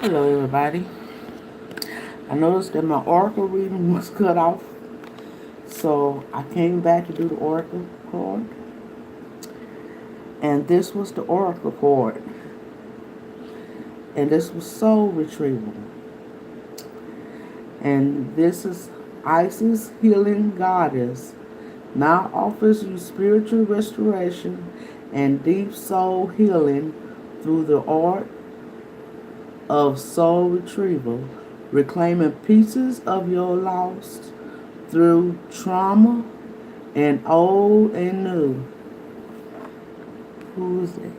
Hello, everybody. I noticed that my oracle reading was cut off, so I came back to do the oracle card, and this was the oracle card, and this was soul retrieval, and this is Isis healing goddess. Now offers you spiritual restoration and deep soul healing through the art of soul retrieval, reclaiming pieces of your lost through trauma and old and new. Who is that?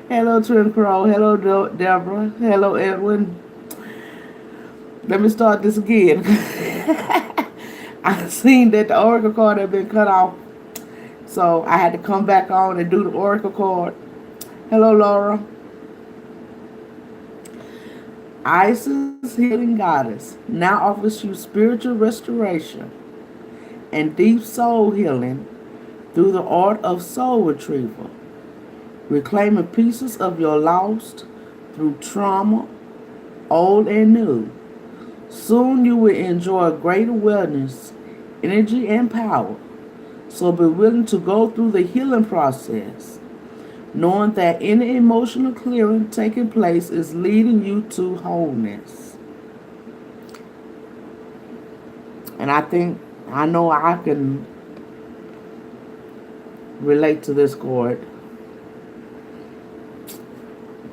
Hello, Trin Crow. Hello, Deborah. Hello, Edwin. Let me start this again. I seen that the oracle card had been cut off, so I had to come back on and do the oracle card. Hello, Laura. Isis healing goddess now offers you spiritual restoration and deep soul healing through the art of soul retrieval, reclaiming pieces of your lost through trauma, old and new. Soon you will enjoy greater wellness, energy, and power. So be willing to go through the healing process, knowing that any emotional clearing taking place is leading you to wholeness. And I know I can relate to this chord.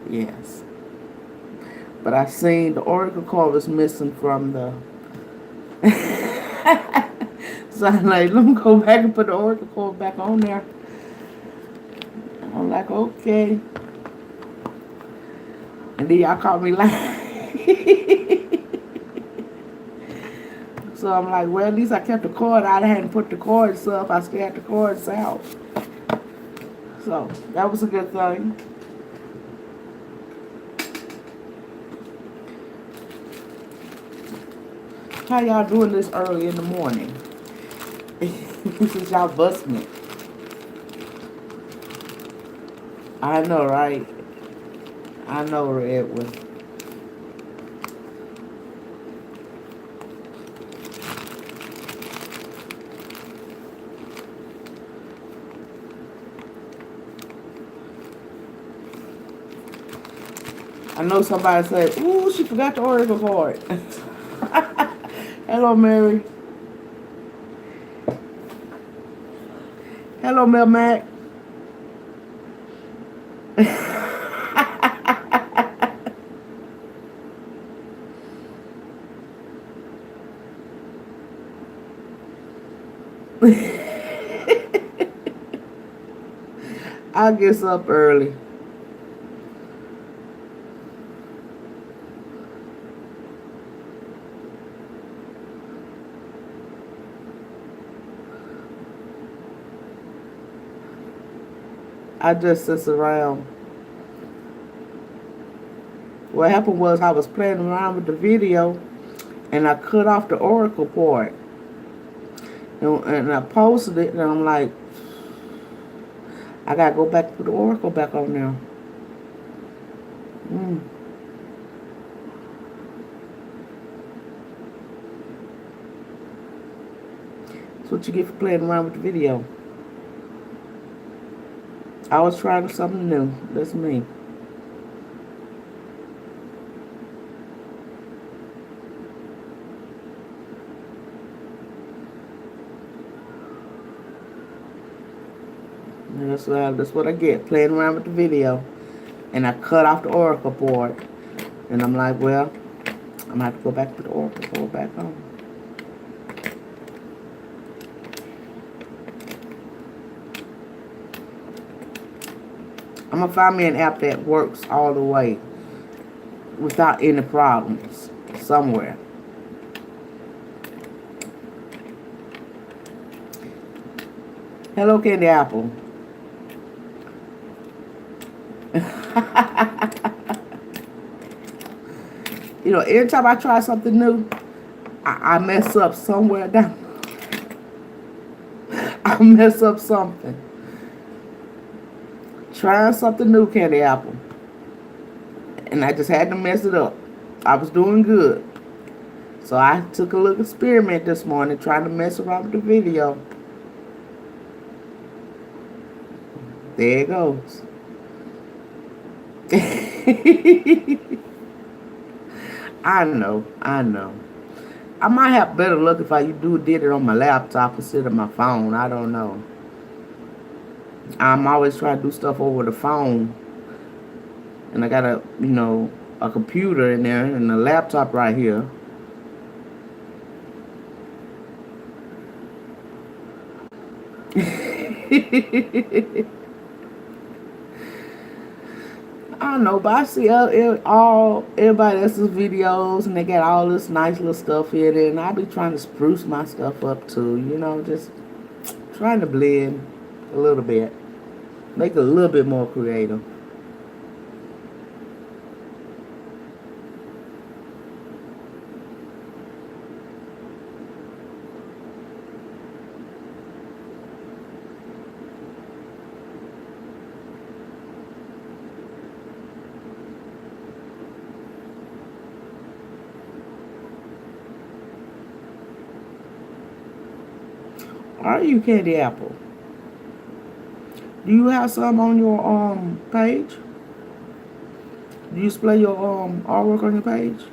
Yes. But I seen the oracle card was missing from the. So I'm like, let me go back and put the oracle card back on there. I'm like, okay. And then y'all caught me lying. So I'm like, well, at least I kept the cord out. I hadn't put the cords up. I still had the cords out. So that was a good thing. How y'all doing this early in the morning? Since y'all busting it. I know, right? I know, Edwin. I know somebody said, ooh, she forgot the oracle card. Hello, Mary. Hello, Mel Mac. I get up early. I just sits around. What happened was I was playing around with the video and I cut off the oracle part. And I posted it and I'm like, I gotta go back to the oracle back on there. That's what you get for playing around with the video. I was trying something new. That's me. And that's what I get, playing around with the video. And I cut off the oracle part. And I'm like, well, I'm going to have to go back to the oracle part back on. I'm going to find me an app that works all the way without any problems somewhere. Hello, Candy Apple. You know, every time I try something new, I mess up somewhere down. I mess up something. Trying something new, Candy Apple. and I just had to mess it up. I was doing good. So I took a little experiment this morning trying to mess around with the video. There it goes. I know, I know. I might have better luck if I did it on my laptop instead of my phone. I don't know. I'm always trying to do stuff over the phone, and I got a computer in there and a laptop right here. I don't know, but I see all everybody else's videos, and they got all this nice little stuff in it, and I be trying to spruce my stuff up too. Just trying to blend a little bit, make it a little bit more creative. Are you Candy Apple? Do you have some on your page? Do you display your artwork on your page?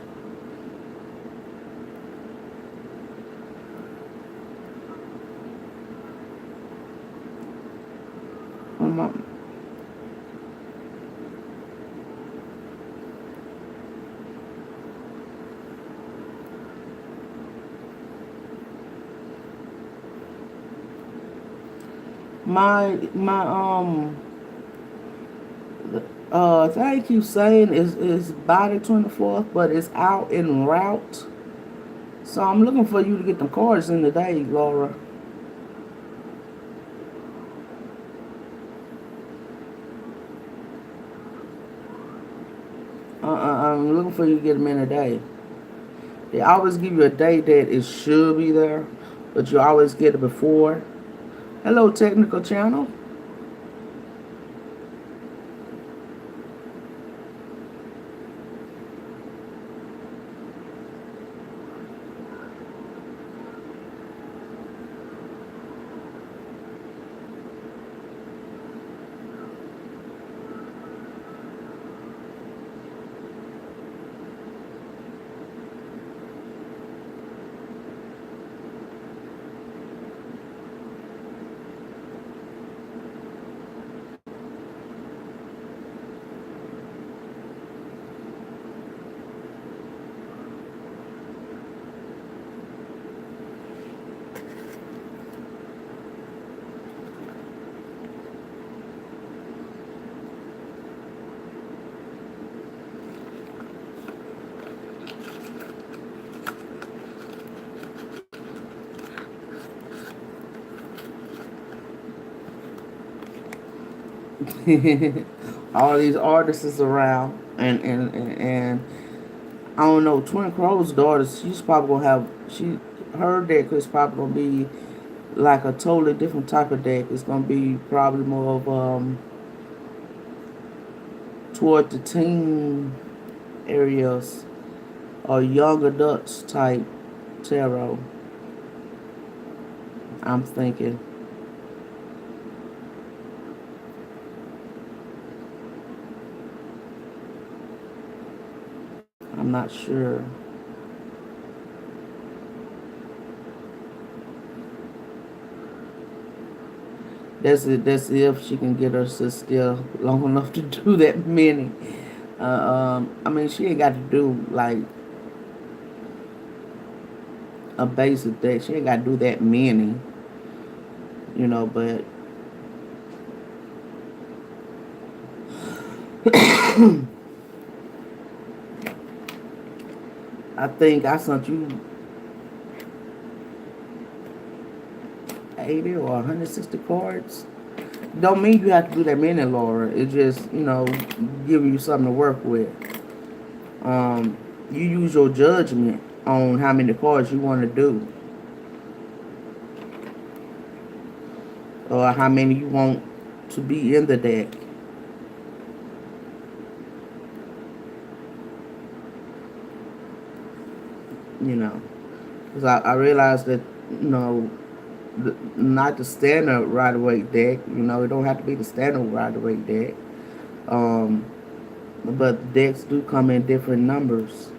On my thing keep saying is by the 24th, but it's out en route. So I'm looking for you to get them cards in today, Laura. I'm looking for you to get them in today. They always give you a date that it should be there, but you always get it before. Hello, technical channel. All these artists around, and I don't know. Twin Crow's daughter, she's probably gonna have her deck is probably gonna be like a totally different type of deck. It's gonna be probably more of toward the teen areas or young adults type tarot. I'm thinking. I'm not sure. That's if she can get her sister long enough to do that many. I mean, she ain't got to do like a basic deck. She ain't got to do that many, but I think I sent you 80 or 160 cards. Don't mean you have to do that many, Laura. It just, giving you something to work with. You use your judgment on how many cards you want to do, or how many you want to be in the deck. you know, because I realized that, you know, not the standard rider weight deck. You know, it don't have to be the standard rider weight deck. Um, but decks do come in different numbers.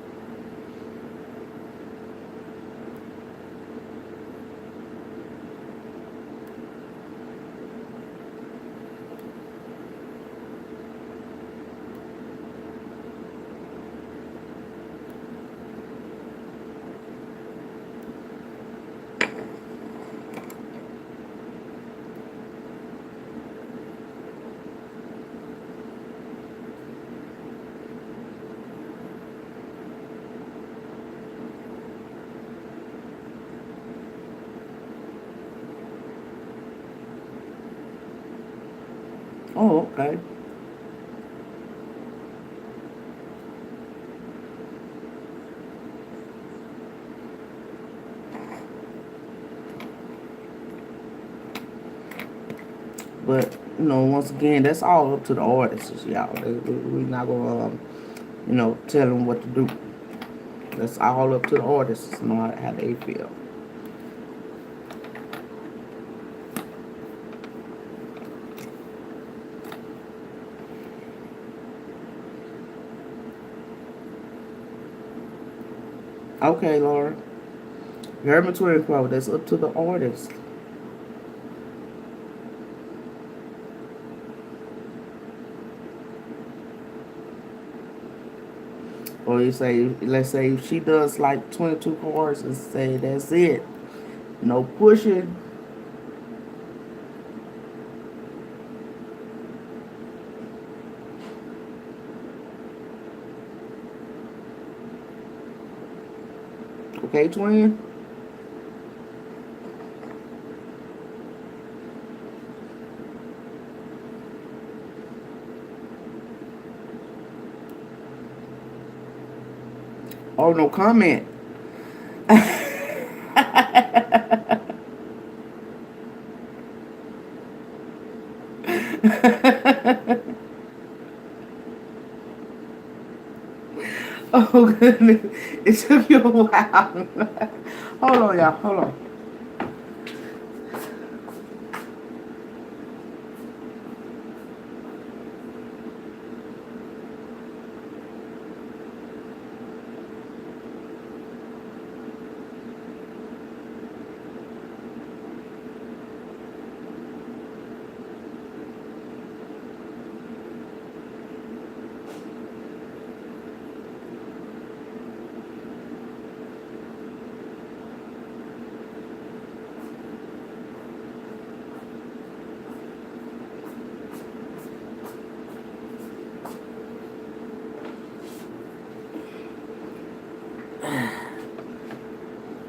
Oh, okay. But you know, once again, that's all up to the artists, y'all. We're not gonna, tell them what to do. That's all up to the artists, know how they feel. Okay, Laura. Herman Twin quote. That's up to the artist. Or you say, let's say she does like 22 cards and say that's it. No pushing. Okay, twin. Oh, no comment. Oh goodness, it took you a while. Hold on, y'all. Hold on.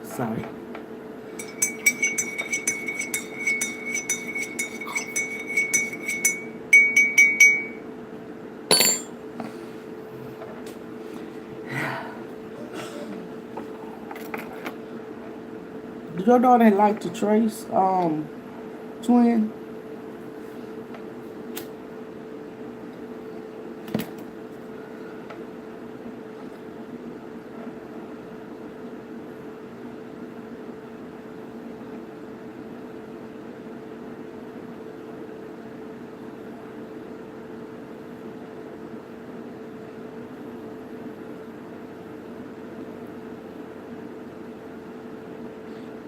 Sorry. Did your daughter like to trace, twin?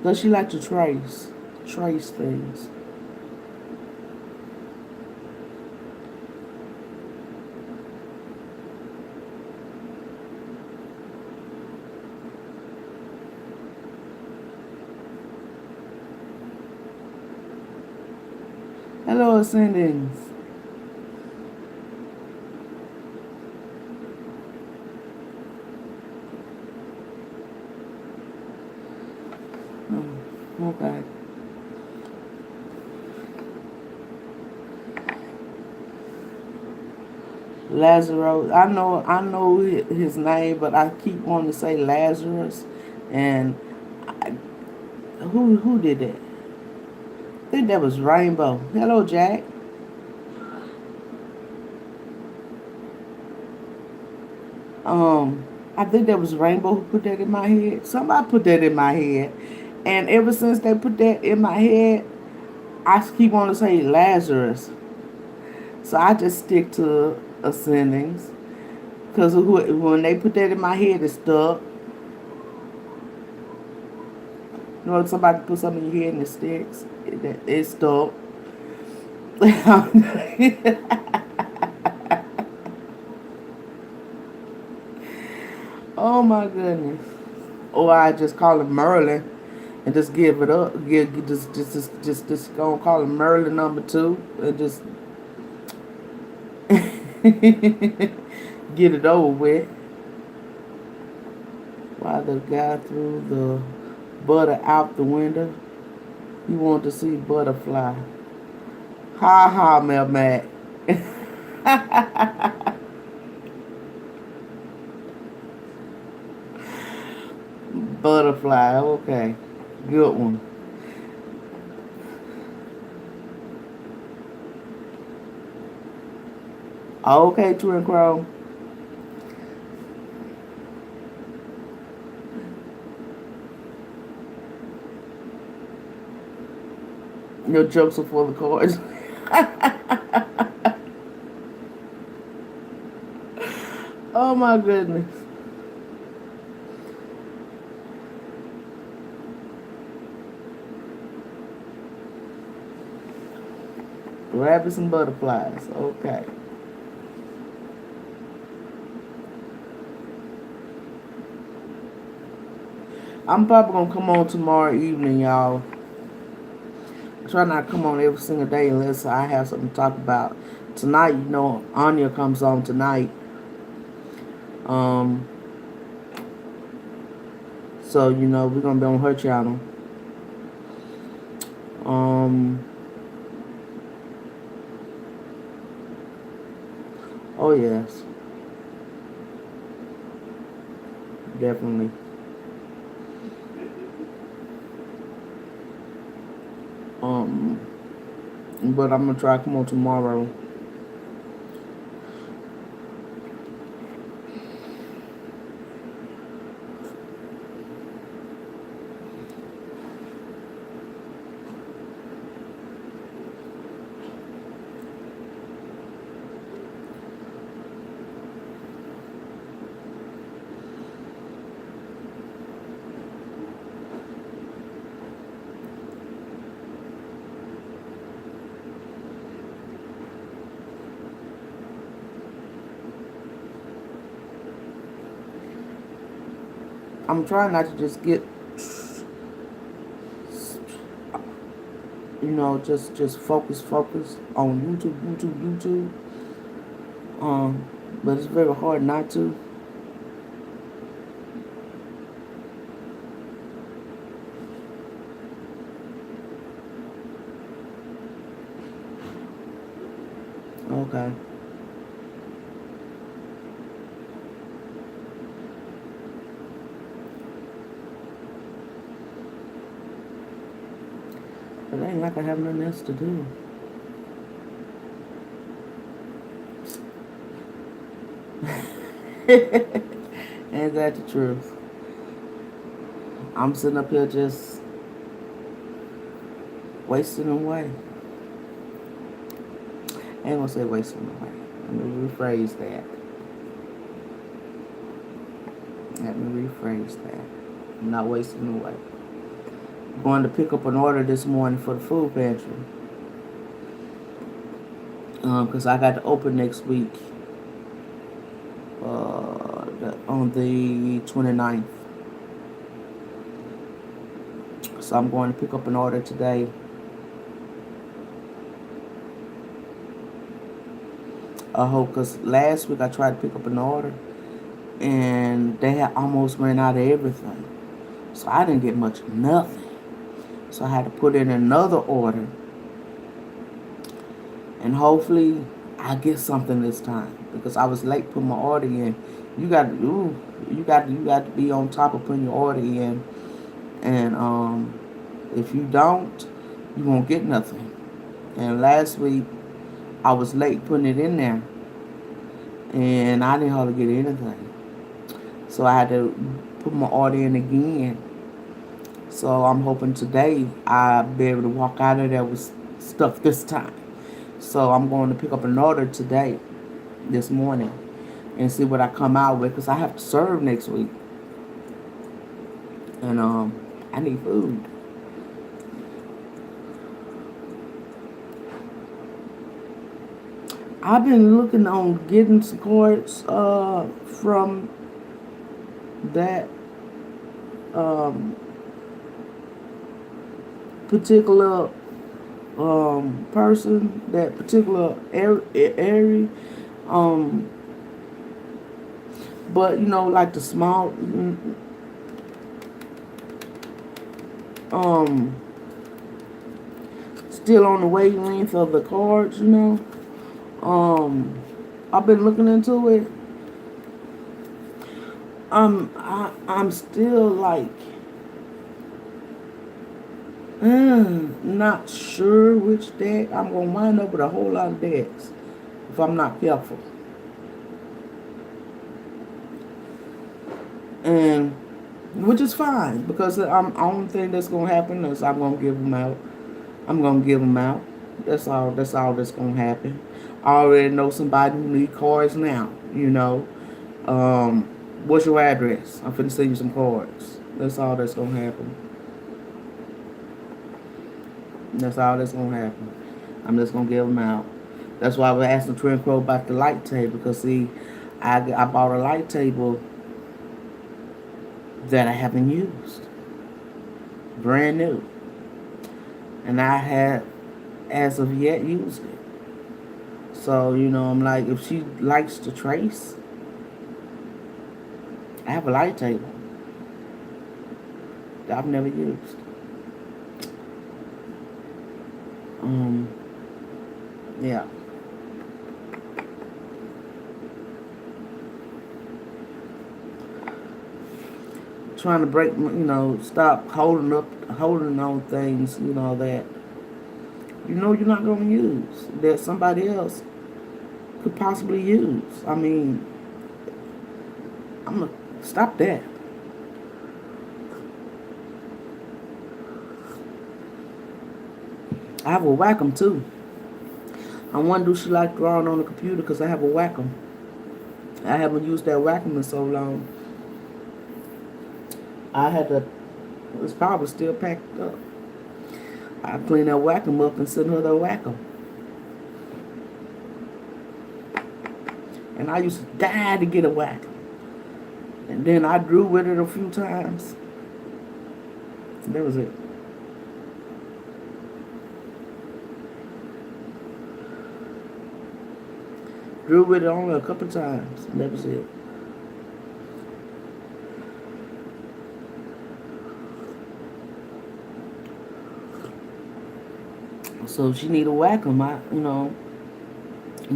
Does she like to trace things? Hello, Ascendings. Oh, okay. Lazarus. I know his name, but I keep wanting to say Lazarus. And I, who did that? I think that was Rainbow. Hello, Jack. Um, I think that was Rainbow who put that in my head. Somebody put that in my head. And ever since they put that in my head, I keep wanting to say Lazarus. So I just stick to ascendings. Because when they put that in my head, it stuck. You know, somebody put something in your head and it sticks. It stuck. Oh my goodness. Or I just call him Merlin and just give it up. Just gonna call him Merlin number two and just get it over with. While the guy threw the butter out the window, he wanted to see butterfly. Ha ha, Mel Mac. Butterfly, okay. Good one. Okay, Twin Crow. Your jokes are for the cards. Oh my goodness. Rabbits and butterflies. Okay. I'm probably gonna come on tomorrow evening, y'all. Try not to come on every single day unless I have something to talk about. Tonight, you know, Anya comes on tonight. Um, so you know we're gonna be on her channel. Um, oh yes, definitely. Um, but I'm gonna try to come on tomorrow. I'm trying not to just get, you know, just focus on YouTube. Um, but it's very hard not to. Okay. But it ain't like I have nothing else to do. Ain't that the truth? I'm sitting up here just wasting away. I ain't gonna say wasting away. Let me rephrase that. Let me rephrase that. I'm not wasting away. I'm going to pick up an order this morning for the food pantry. Because I got to open next week on the 29th. So I'm going to pick up an order today. I hope, because last week I tried to pick up an order and they had almost ran out of everything. So I didn't get much of nothing. So I had to put in another order. And hopefully I get something this time. Because I was late putting my order in. You got to be on top of putting your order in. And if you don't, you won't get nothing. And last week I was late putting it in there. And I didn't hardly get anything. So I had to put my order in again. So I'm hoping today I'll be able to walk out of there with stuff this time. So I'm going to pick up an order today, this morning, and see what I come out with, because I have to serve next week. And I need food. I've been looking on getting some cards from that um, particular person, that particular area. Um, but like the small, um, still on the wavelength of the cards. I've been looking into it. I'm still like not sure which deck. I'm gonna wind up with a whole lot of decks if I'm not careful. And which is fine, because only thing that's gonna happen is I'm gonna give them out. I'm gonna give them out. That's all. That's all that's gonna happen. I already know somebody who need cards now. What's your address? I'm finna send you some cards. That's all that's gonna happen. That's all that's gonna happen. I'm just gonna give them out. That's why I was asking Twin Crow about the light table, because see, I bought a light table that I haven't used, brand new, and I had as of yet used it. So I'm like, if she likes to trace, I have a light table that I've never used. Yeah. Trying to break, stop holding on things, that you're not going to use, that somebody else could possibly use. I mean, I'm going to stop that. I have a Wacom too. I wonder if she like drawing on the computer, because I have a Wacom. I haven't used that Wacom in so long. I had to, it's probably still packed up. I clean that Wacom up and send her the Wacom. And I used to die to get a Wacom. And then I drew with it a few times. And that was it. Drew with it only a couple times. And that was it. So if she need a Wacom,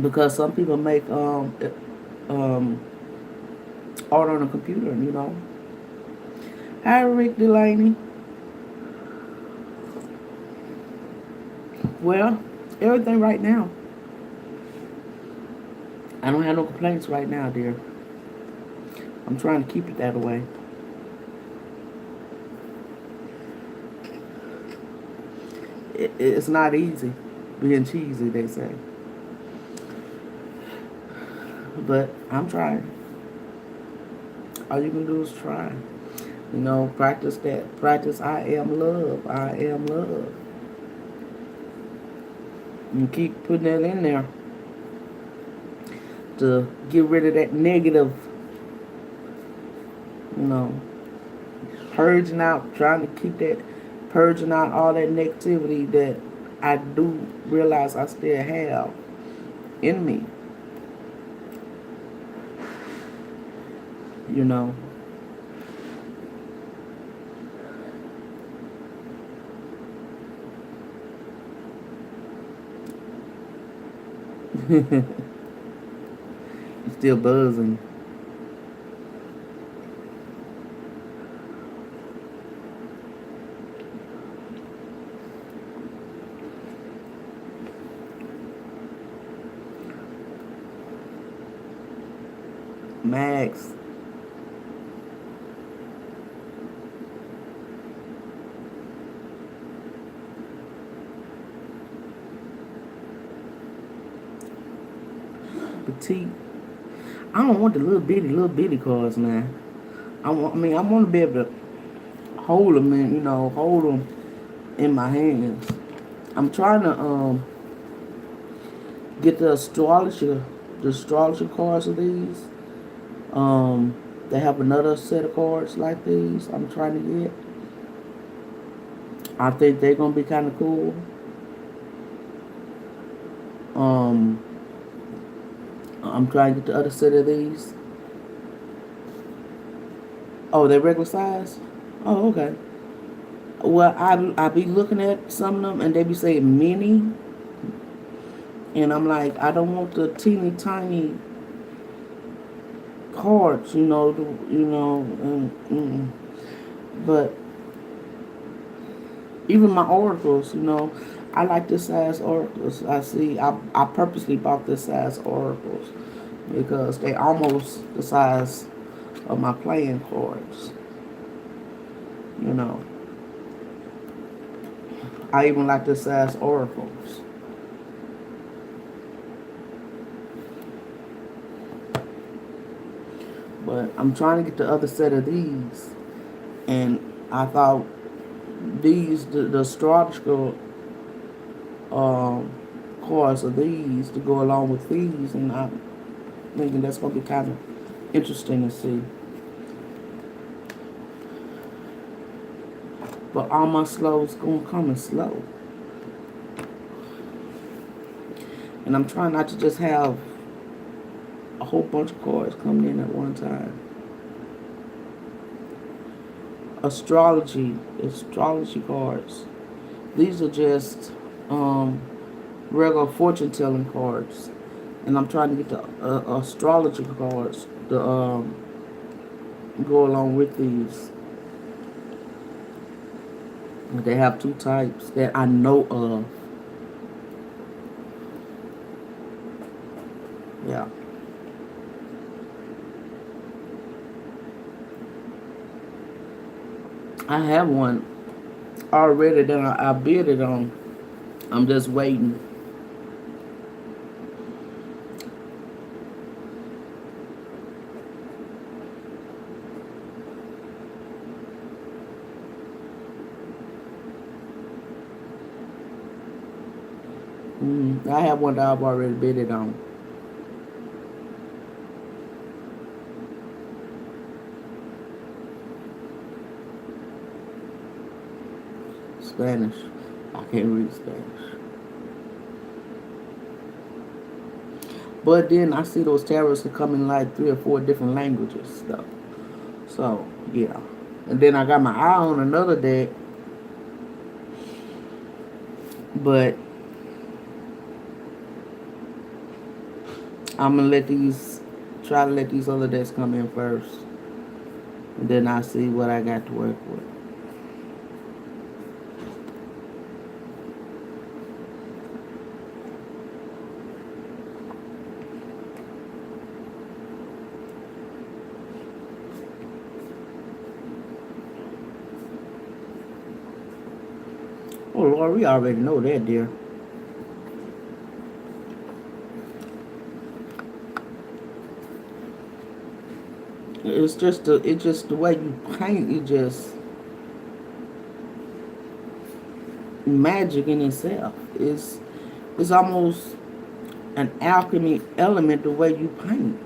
because some people make art on a computer, Hi, Rick Delaney. Well, everything right now. I don't have no complaints right now, dear. I'm trying to keep it that way. It's not easy being cheesy, they say. But I'm trying. All you can do is try. Practice that. Practice I am love. I am love. And keep putting that in there to get rid of that negative, purging out, trying to keep that, purging out all that negativity that I do realize I still have in me. Still buzzing. Max, petite. I don't want the little bitty cards now. I want to be able to hold them and hold them in my hands. I'm trying to get the astrology cards of these. They have another set of cards like these. I'm trying to get. I think they're gonna be kind of cool. Um, I'm trying to get the other set of these. Oh, they're regular size. Oh, okay. Well, I be looking at some of them and they be saying mini, and I'm like, I don't want the teeny tiny cards, but even my oracles, I like this size oracles. I purposely bought this size oracles because they almost the size of my playing cards. You know, I even like this size oracles. But I'm trying to get the other set of these, and I thought the astrological cards of these to go along with these, and I'm thinking that's gonna be kind of interesting to see. But all my slows gonna come in slow, and I'm trying not to just have a whole bunch of cards coming in at one time. Astrology cards. These are just regular fortune telling cards, and I'm trying to get the astrology cards to go along with these. They have two types that I know of. Yeah. I have one already that I bid it on. I'm just waiting. I have one that I've already bid it on. Spanish. I can't read Spanish. But then I see those tarots that come in like 3 or 4 different languages though. So yeah. And then I got my eye on another deck, but I'm gonna try to let these other decks come in first, and then I see what I got to work with. Oh Lord, we already know that, dear. It's just the way you paint. It just magic in itself. It's almost an alchemy element the way you paint.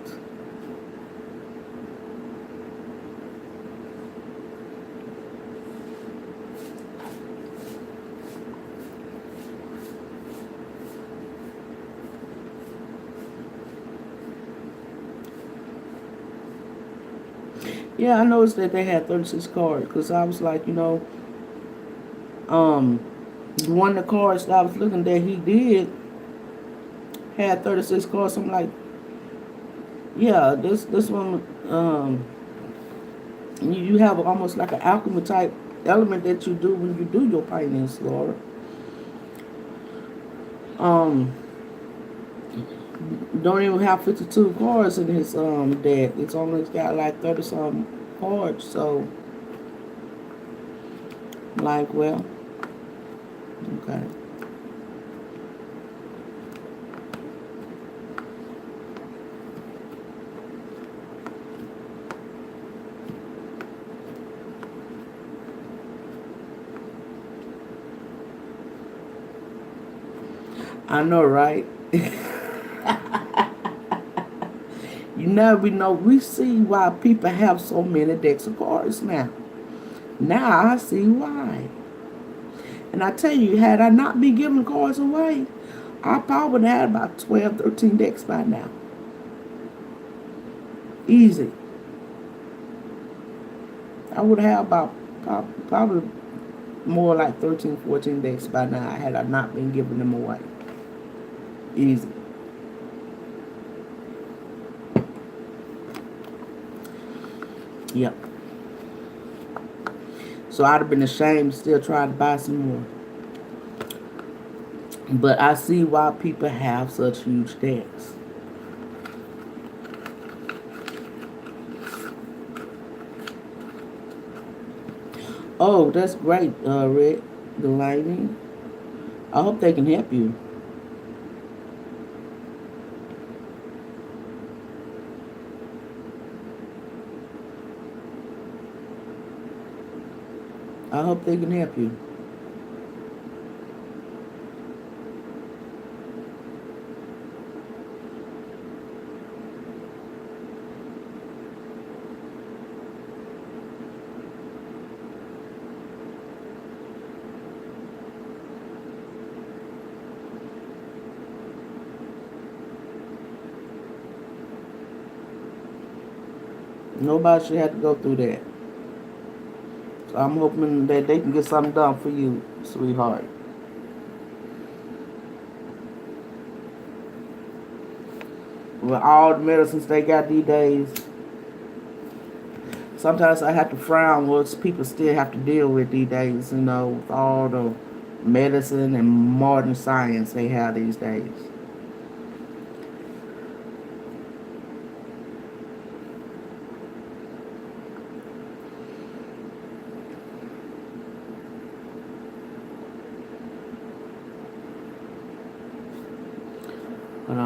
Yeah, I noticed that they had 36 cards because I was like, one of the cards that I was looking at, he did had 36 cards. I'm like, yeah, this one, you have almost like an alchemy type element that you do when you do your paintings, Laura. Don't even have 52 cards in his deck. It's only got like 30 some cards. So, like, well, okay. I know, right? You never know. We see why people have so many decks of cards now. Now I see why. And I tell you, had I not been giving cards away, I probably would have had about 12, 13 decks by now. Easy. I would have about probably more like 13, 14 decks by now had I not been giving them away. Easy. Yep. So I'd have been ashamed to still try to buy some more. But I see why people have such huge decks. Oh, that's great, Rick Delaney. I hope they can help you. I hope they can help you. Nobody should have to go through that. So I'm hoping that they can get something done for you, sweetheart. With all the medicines they got these days, sometimes I have to frown what people still have to deal with these days, with all the medicine and modern science they have these days. But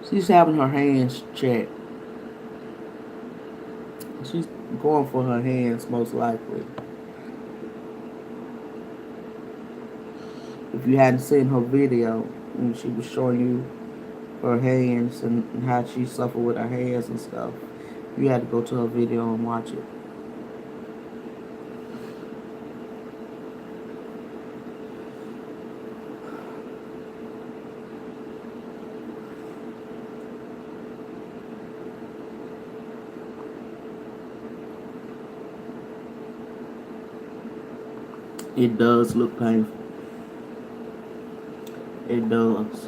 she's having her hands checked. She's going for her hands most likely. If you hadn't seen her video, and she was showing you her hands and how she suffered with her hands and stuff, you had to go to her video and watch it. It does look painful. It does.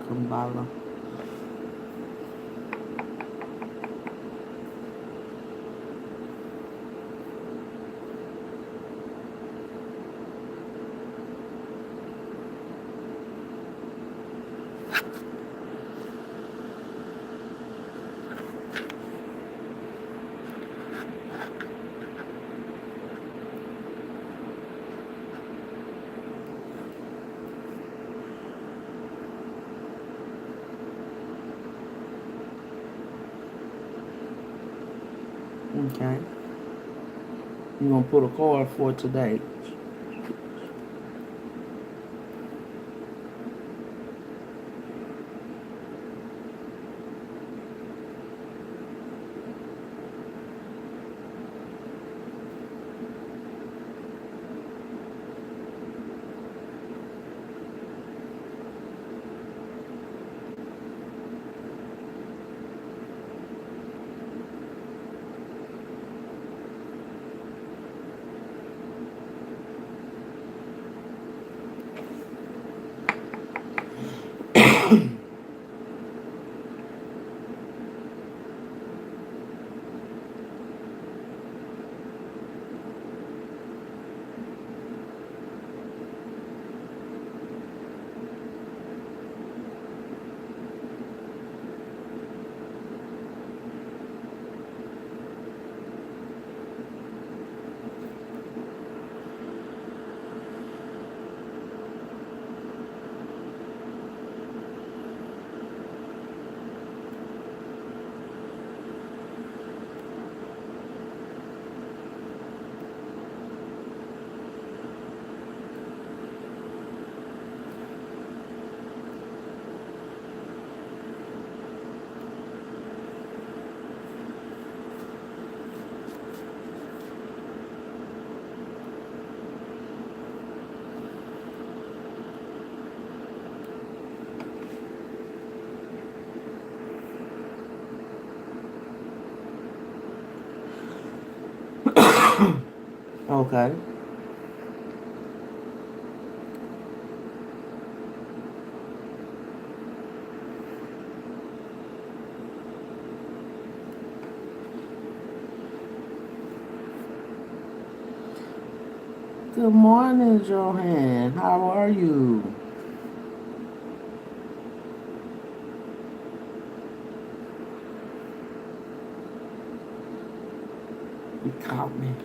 Kumbala. Okay. You're going to put a card for today. Okay. Good morning, Johan. How are you? You caught me.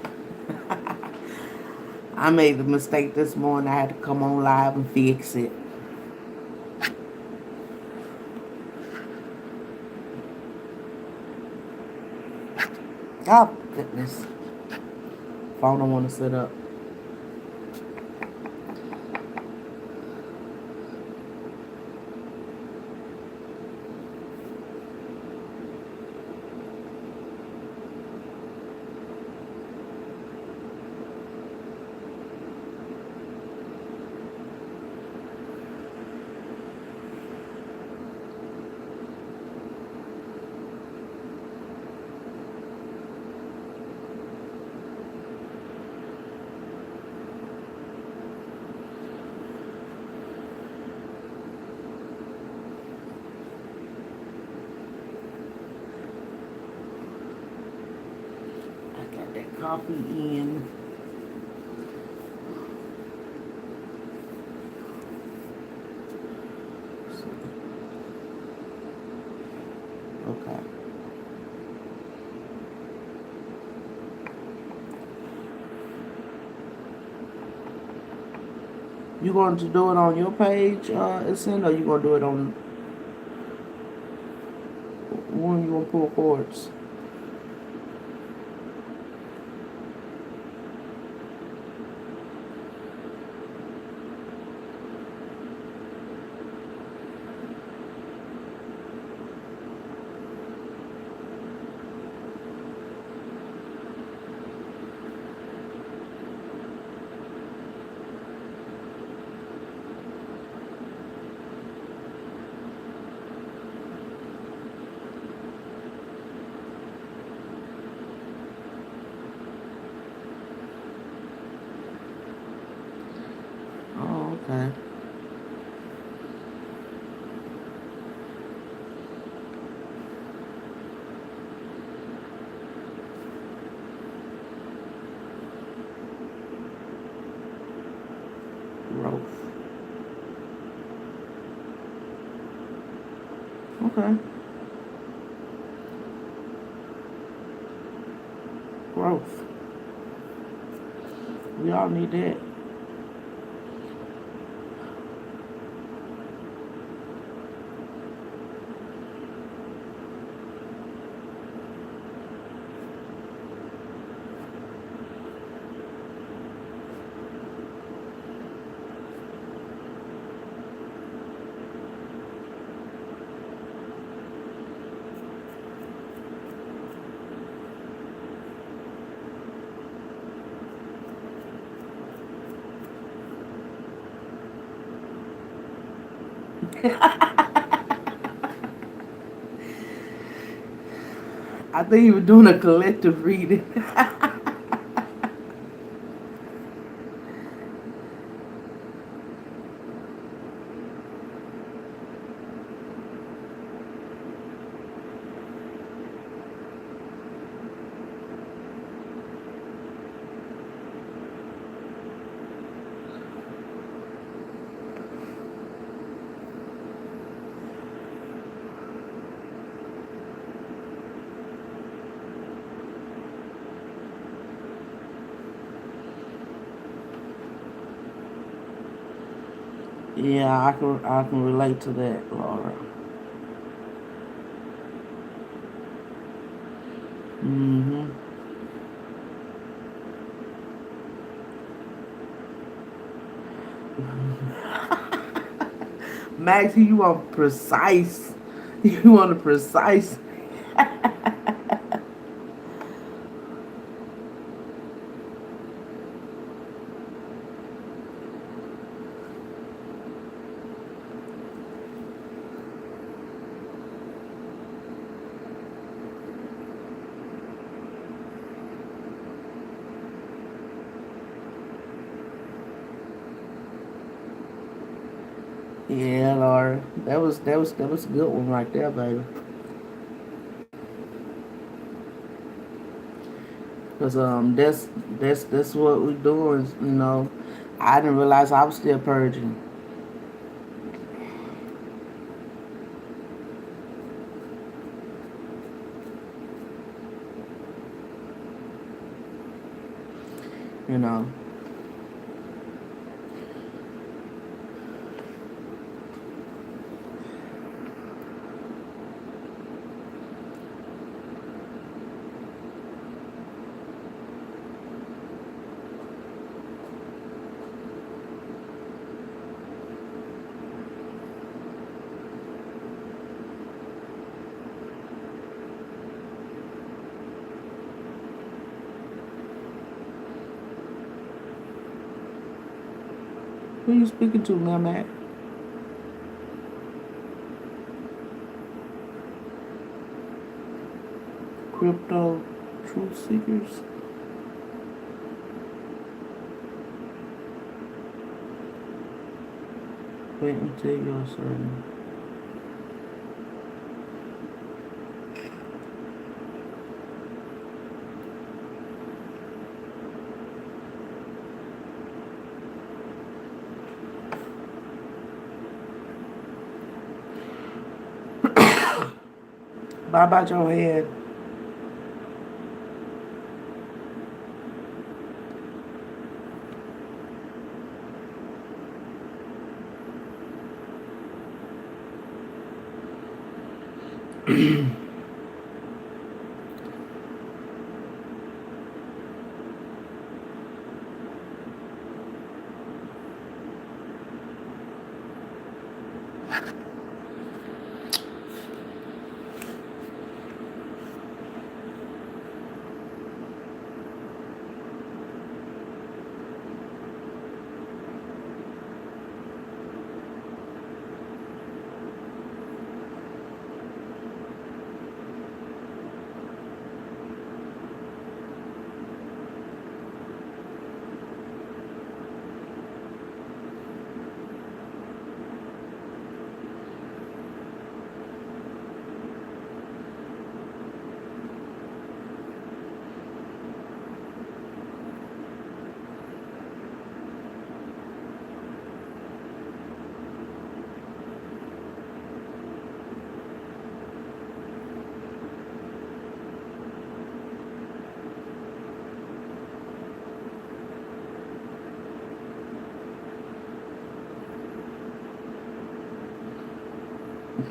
I made the mistake this morning. I had to come on live and fix it. Oh, goodness. Phone don't want to sit up. I got that coffee in. Okay. You going to do it on your page, Ascend, or you going to do it on when you going to pull cords? Oh, okay. Growth. Okay. Growth. We all need that. I think you were doing a collective reading. Yeah, I can relate to that, Laura. Mm-hmm. Max, you want precise. You want a precise. Yeah, Laura. That was a good one right there, baby. Cause that's what we're doing. You know, I didn't realize I was still purging. You know. Who you speaking to, Ma'am Matt? Crypto truth seekers? Wait until you're certain. Bye about your head.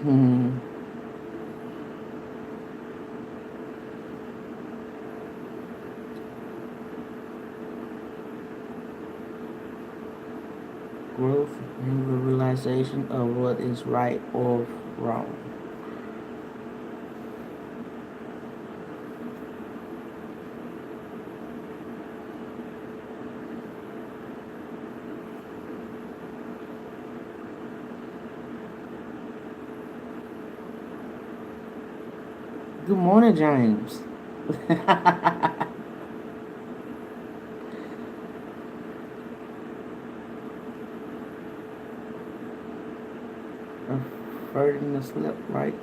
Hmm. Growth and the realization of what is right or wrong. Good morning, James. Furthering the slip, right?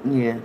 Yes.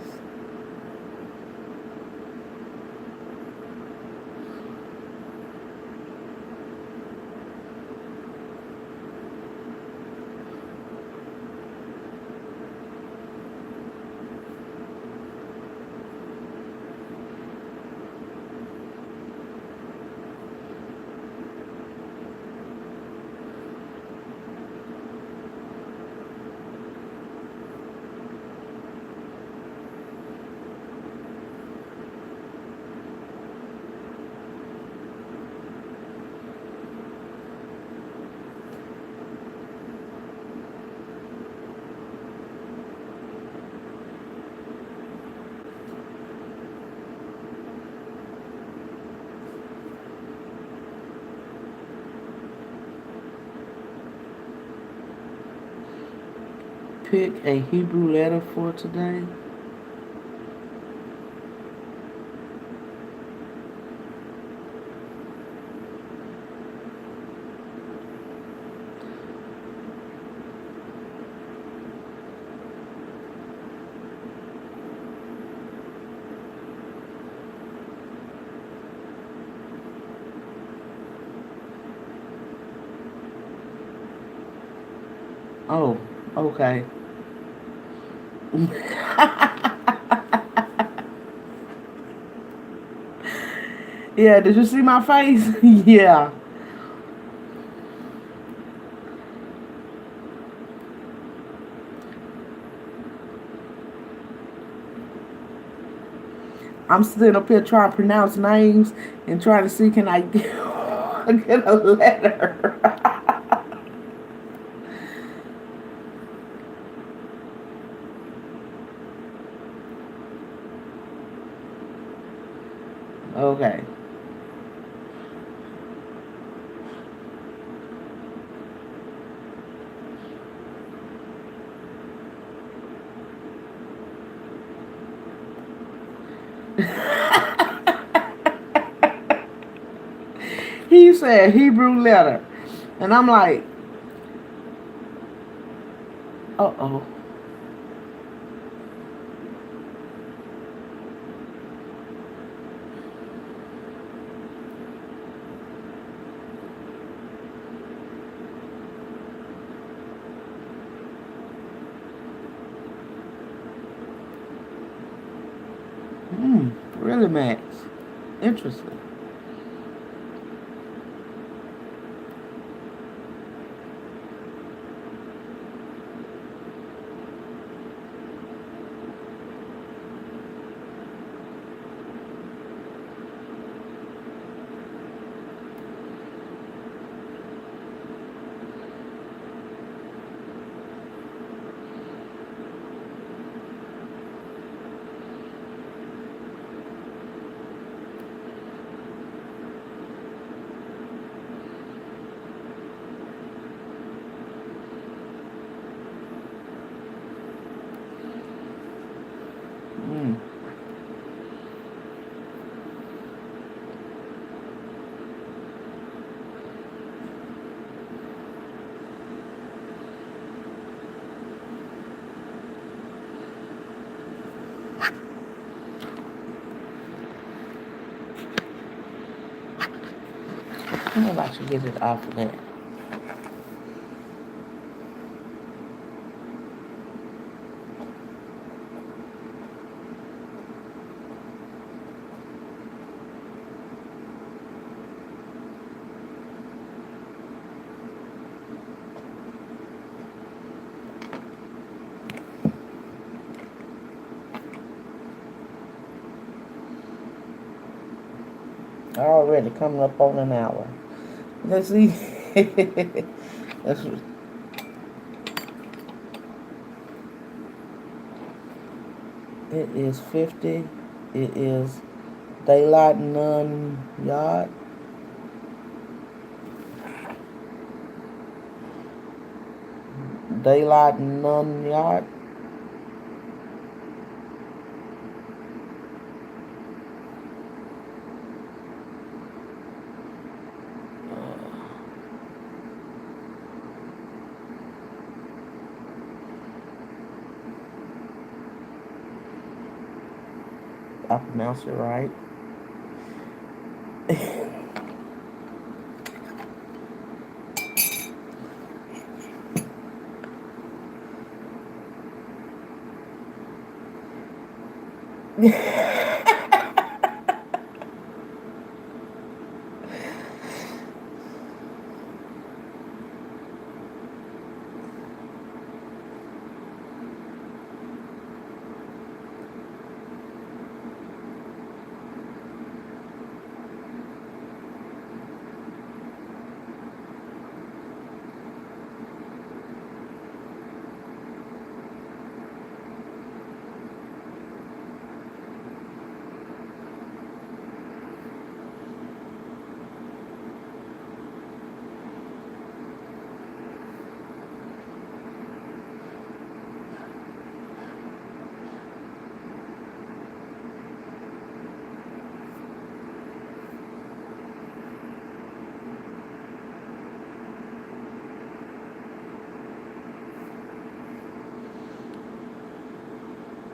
pick a Hebrew letter for today? Oh, okay. Yeah, did you see my face? Yeah. I'm sitting up here trying to pronounce names and trying to see can I get a letter. Okay. He said Hebrew letter. And I'm like, uh-oh. Really, Max? Interesting. Mm. Maybe I should get it off of that. Already coming up on an hour. Let's see. Let's, it is 50. It is daylight none yard. Daylight none yard. I pronounced it right.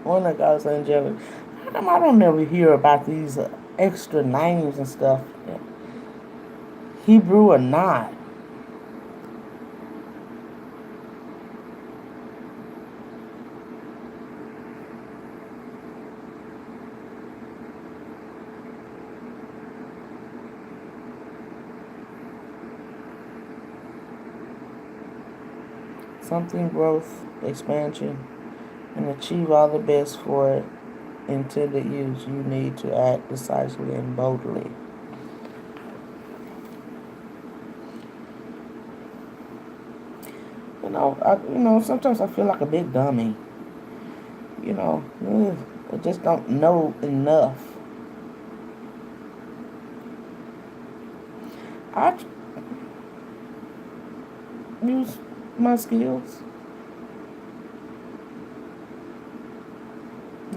One of God's angelic. How come I don't never hear about these extra names and stuff? Hebrew or not? Something growth, expansion, and achieve all the best for intended use. You need to act decisively and boldly. Sometimes I feel like a big dummy. I just don't know enough. I use my skills.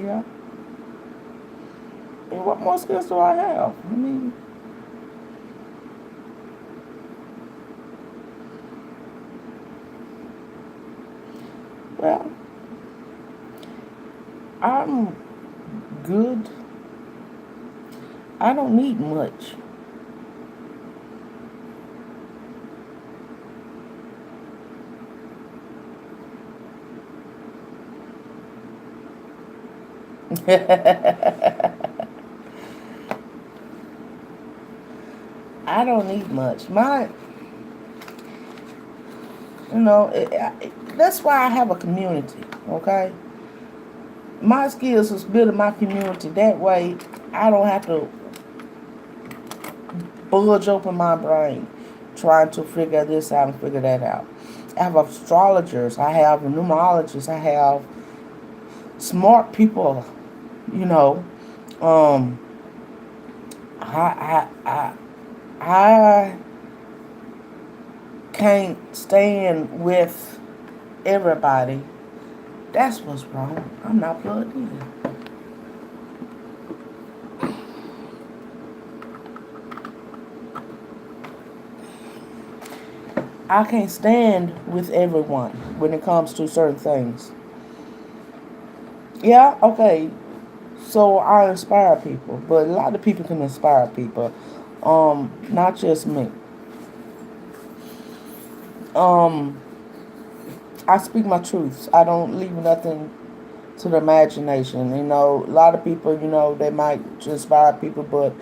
Yeah. And what more skills do I have? I mean, well, I'm good. I don't need much. I don't need much. You know, that's why I have a community, okay? My skills is building my community. That way, I don't have to bulge open my brain trying to figure this out and figure that out. I have astrologers. I have numerologists. I have smart people, you know. Um, I, I, I, I can't stand with everybody. That's what's wrong. I'm not plugged in. I can't stand with everyone when it comes to certain things. Yeah, okay. So I inspire people, but a lot of people can inspire people. Not just me. Um, I speak my truths. I don't leave nothing to the imagination. A lot of people, they might inspire people, but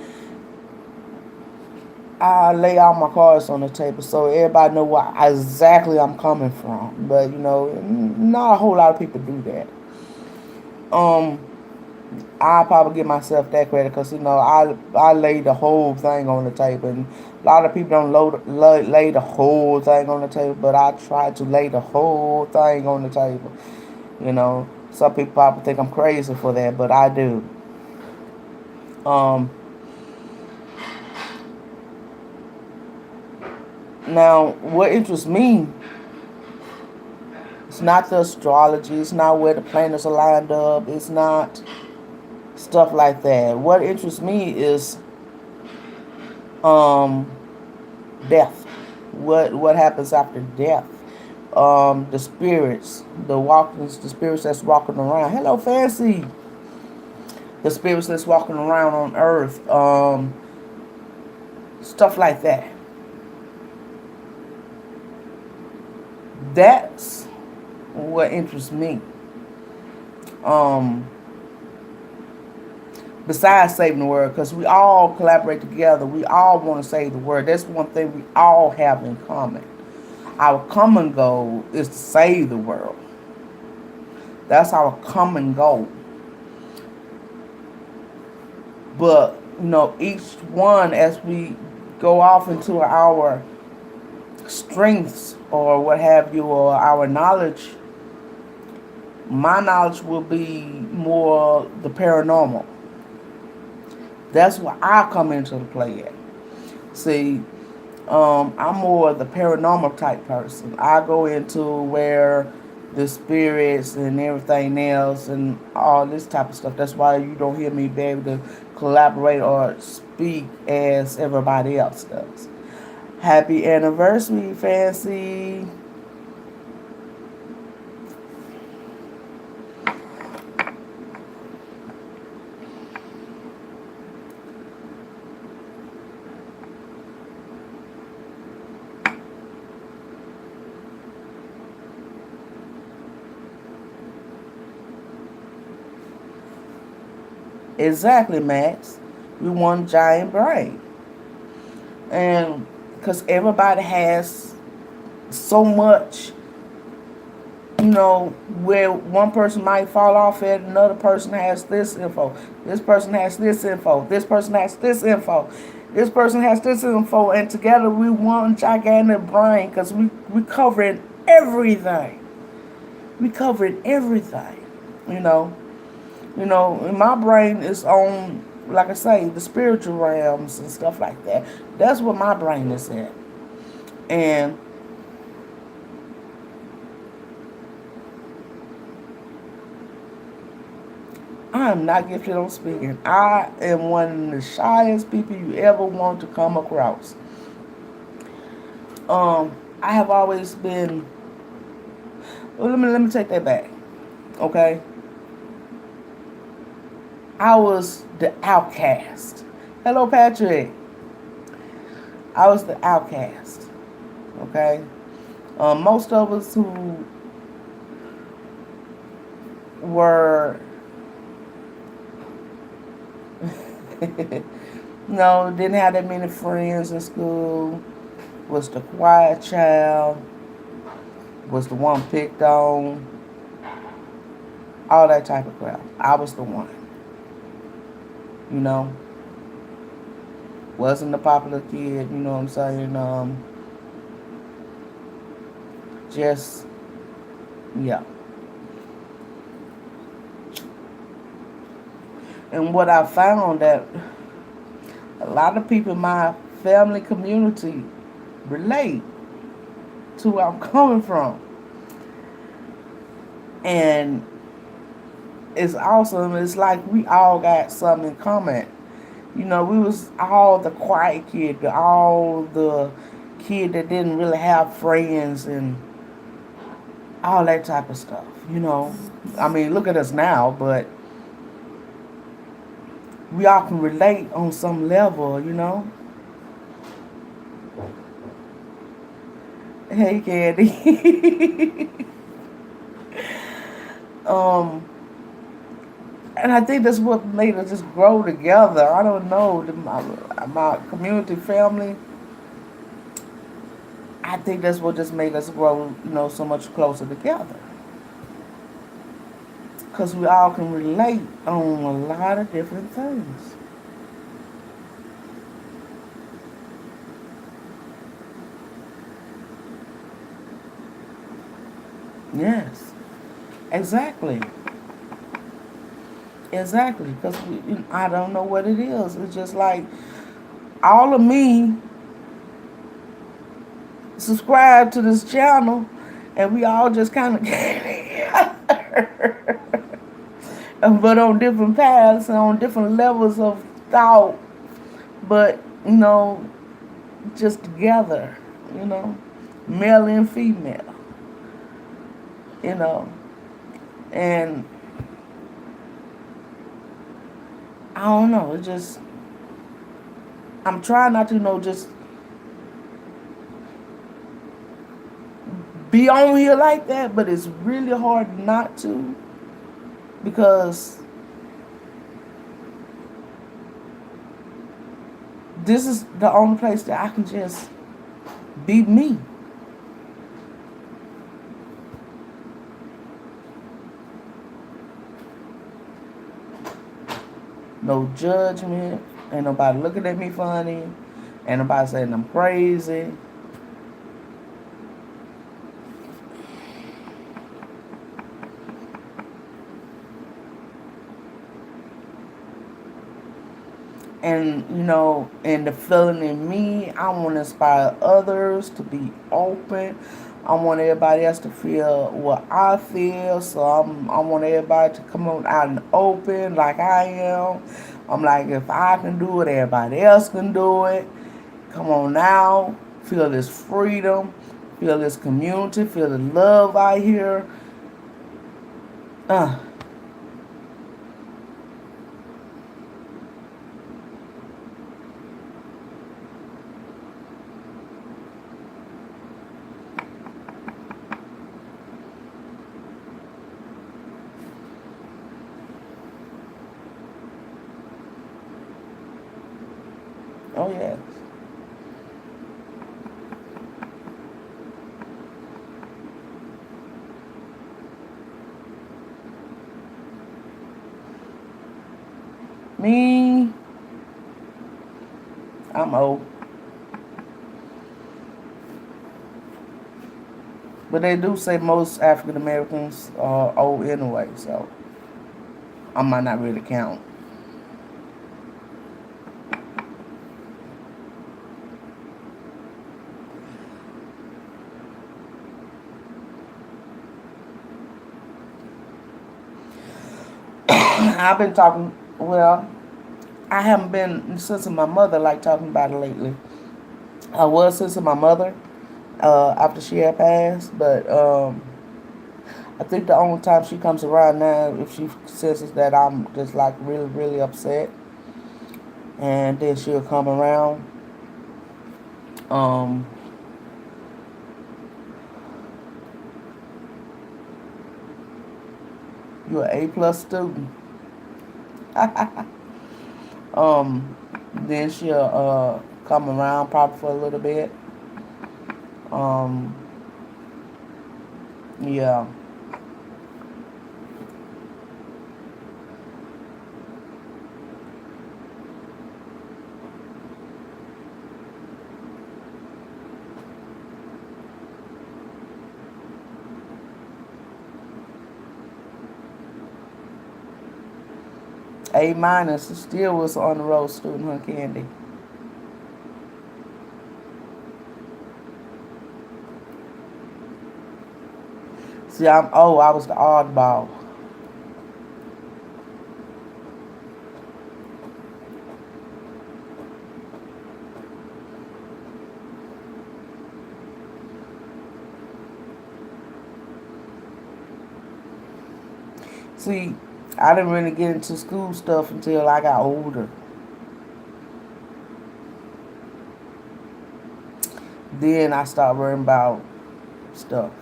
I lay all my cards on the table so everybody know what exactly I'm coming from. But not a whole lot of people do that. Um, I probably give myself that credit because I lay the whole thing on the table, and a lot of people don't lay the whole thing on the table, but I try to lay the whole thing on the table. Some people probably think I'm crazy for that, but I do. Um, Now, what interests me is not the astrology, it's not where the planets are lined up, it's not stuff like that. What interests me is um, death. What happens after death? The spirits, the spirits that's walking around. Hello, Fancy. The spirits that's walking around on Earth. Stuff like that. That's what interests me. Um, Besides saving the world, because we all collaborate together. We all want to save the world. That's one thing we all have in common. Our common goal is to save the world. That's our common goal. But, each one, as we go off into our strengths or what have you, or our knowledge, my knowledge will be more the paranormal. That's where I come into the play at. See, I'm more the paranormal type person. I go into where the spirits and everything else and all this type of stuff. That's why you don't hear me be able to collaborate or speak as everybody else does. Happy anniversary, Fancy. Exactly, Max. We want giant brain. And because everybody has so much, where one person might fall off at, another person has this info. This person has this info. This person has this info. This person has this info. And together we one gigantic brain because we covering everything. We covering everything, you know. And my brain is on, like I say, the spiritual realms and stuff like that. That's what my brain is at. And I am not gifted on speaking. I am one of the shyest people you ever want to come across. I have always been. Well, let me take that back. Okay, I was the outcast. Hello, Patrick. I was the outcast. Okay, most of us who were no, didn't have that many friends in school, was the quiet child, was the one picked on, all that type of crap. I was the one, you know. Wasn't the popular kid, you know what I'm saying? Just, yeah. And what I found that a lot of people in my family community relate to where I'm coming from. And it's awesome. It's like we all got something in common. We was all the quiet kid, all the kid that didn't really have friends and all that type of stuff. I mean, look at us now, but we all can relate on some level. Hey, Candy. um, and I think that's what made us just grow together. I don't know, my community family. I think that's what just made us grow, so much closer together. Because we all can relate on a lot of different things. Yes, exactly. Exactly. Because I don't know what it is. It's just like all of me subscribe to this channel and we all just kind of but on different paths and on different levels of thought, but just together, you know, male and female, you know, and I don't know, it just, I'm trying not to, just be on here like that, but it's really hard not to because this is the only place that I can just be me. No judgment. Ain't nobody looking at me funny. Ain't nobody saying I'm crazy. And, and the feeling in me, I want to inspire others to be open. I want everybody else to feel what I feel. So I want everybody to come on out and open like I am. I'm like, if I can do it, everybody else can do it. Come on now. Feel this freedom. Feel this community. Feel the love out here. Uh, Oh yes. Me, I'm old. But they do say most African Americans are old anyway, so I might not really count. I've been talking, well, I haven't been since my mother like talking about it lately. I was since my mother, after she had passed, but I think the only time she comes around now, if she senses that I'm just like really, really upset, and then she'll come around. Um, you're an A+ student. um, then she'll come around probably for a little bit. Um, yeah. A- still was on the road student, huh, Candy? See, I was the oddball. See, I didn't really get into school stuff until I got older. Then I started worrying about stuff.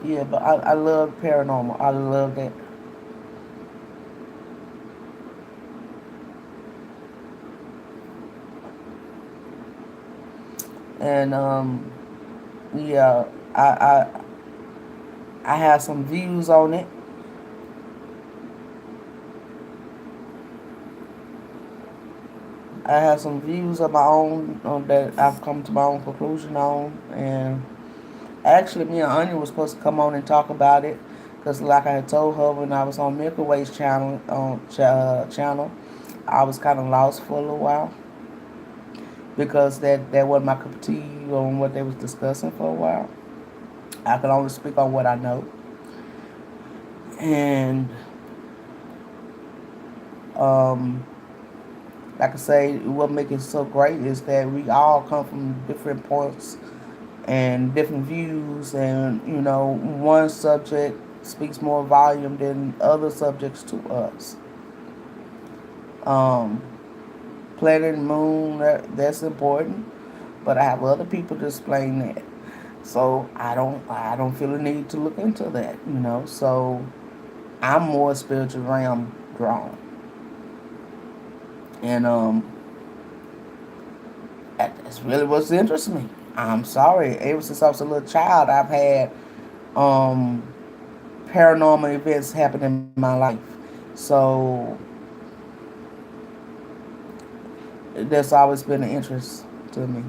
Yeah, but I love paranormal. I love that. And yeah, I I I have some views on it. I have some views of my own that I've come to my own conclusion on. And actually, me and Anya was supposed to come on and talk about it, because like I had told her when I was on Milky Way's channel, I was kind of lost for a little while because that wasn't my cup of tea on what they was discussing for a while. I can only speak on what I know. And um, like I say, what makes it so great is that we all come from different points and different views, and one subject speaks more volume than other subjects to us. Um, Planet and moon, that's important, but I have other people to explain that. So I don't feel the need to look into that. So I'm more spiritual realm drawn. And that's really what's interesting me. I'm sorry. Ever since I was a little child, I've had um paranormal events happen in my life. So that's always been an interest to me.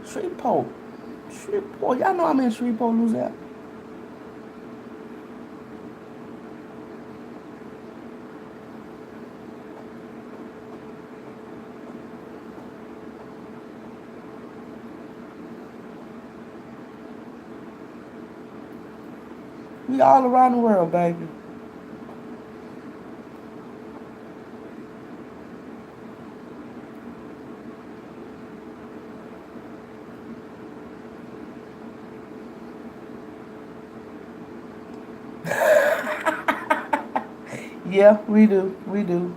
Shreveport. Shreveport. Y'all know I'm in Shreveport, Louisiana. We all around the world, baby. Yeah, we do. We do.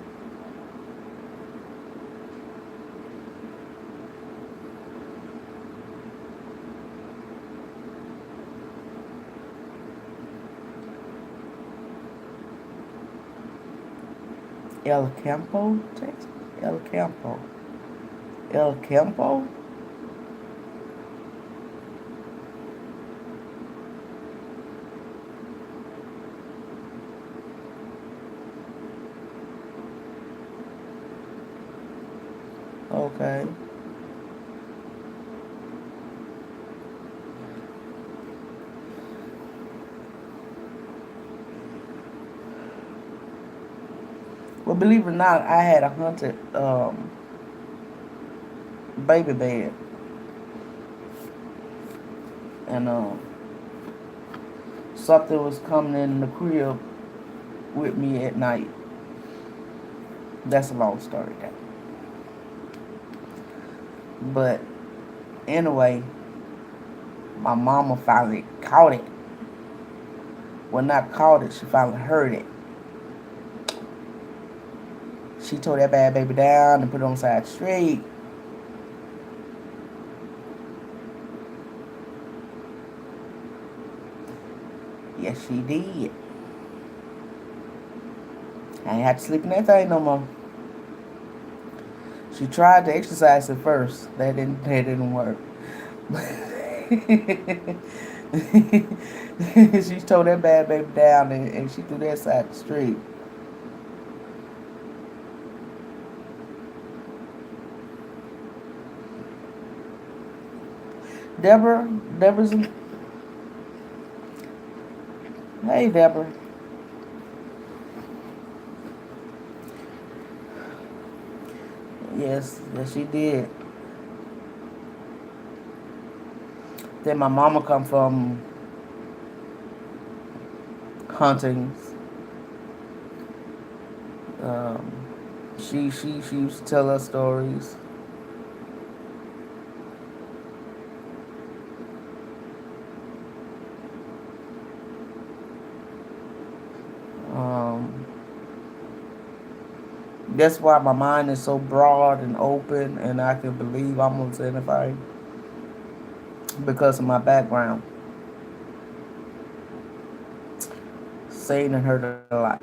El Campo, Texas. El Campo. El Campo. Okay. Well, believe it or not, I had a haunted baby bed, and something was coming in the crib with me at night. That's a long story, that. But anyway, my mama finally caught it. Well, not caught it. She finally heard it. She tore that bad baby down and put it on the side of the street. Yes, she did. I ain't had to sleep in that thing no more. She tried to exercise at first. That didn't work. She tore that bad baby down and she threw that side of the street. Deborah's. Hey, Deborah. Yes, she did. Then my mama come from huntings. Um, she used to tell us stories. Um, that's why my mind is so broad and open, and I can believe almost anything because of my background. Seen and heard a lot.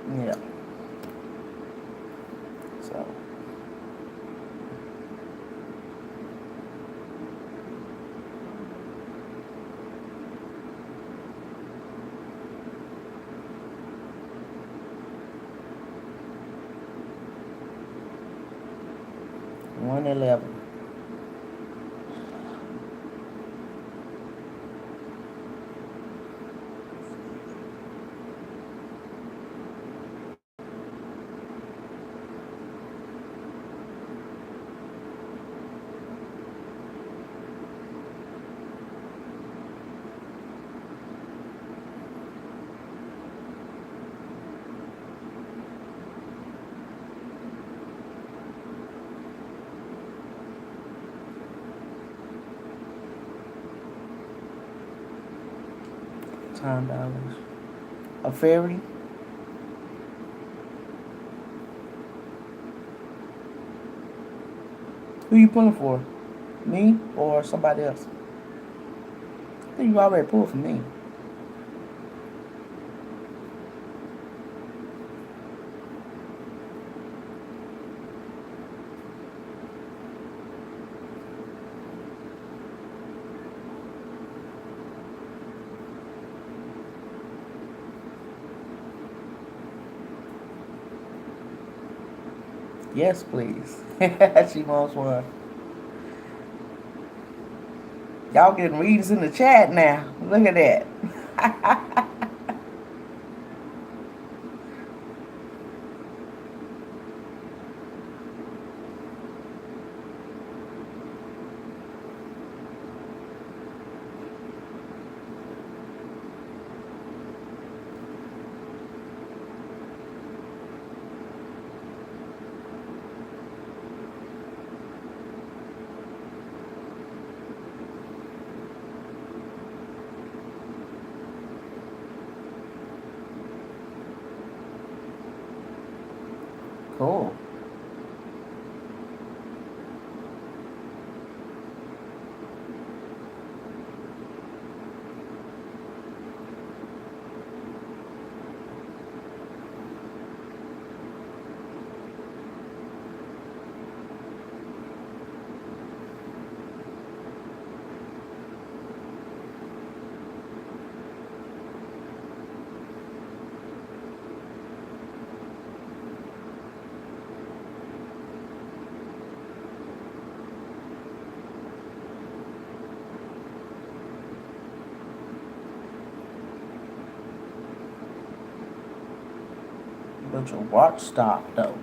Yeah. So one 11. Time dollars. A fairy. Who you pulling for? Me or somebody else? I think you already pulled for me. Yes, please. She wants one. Y'all getting readers in the chat now. Look at that. Cool. But your watch stopped though.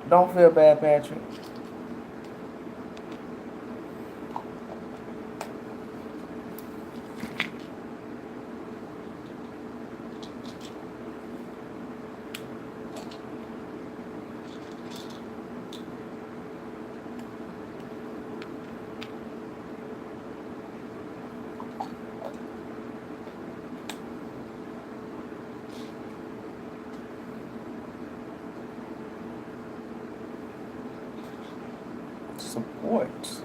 Don't feel bad, Patrick. Support.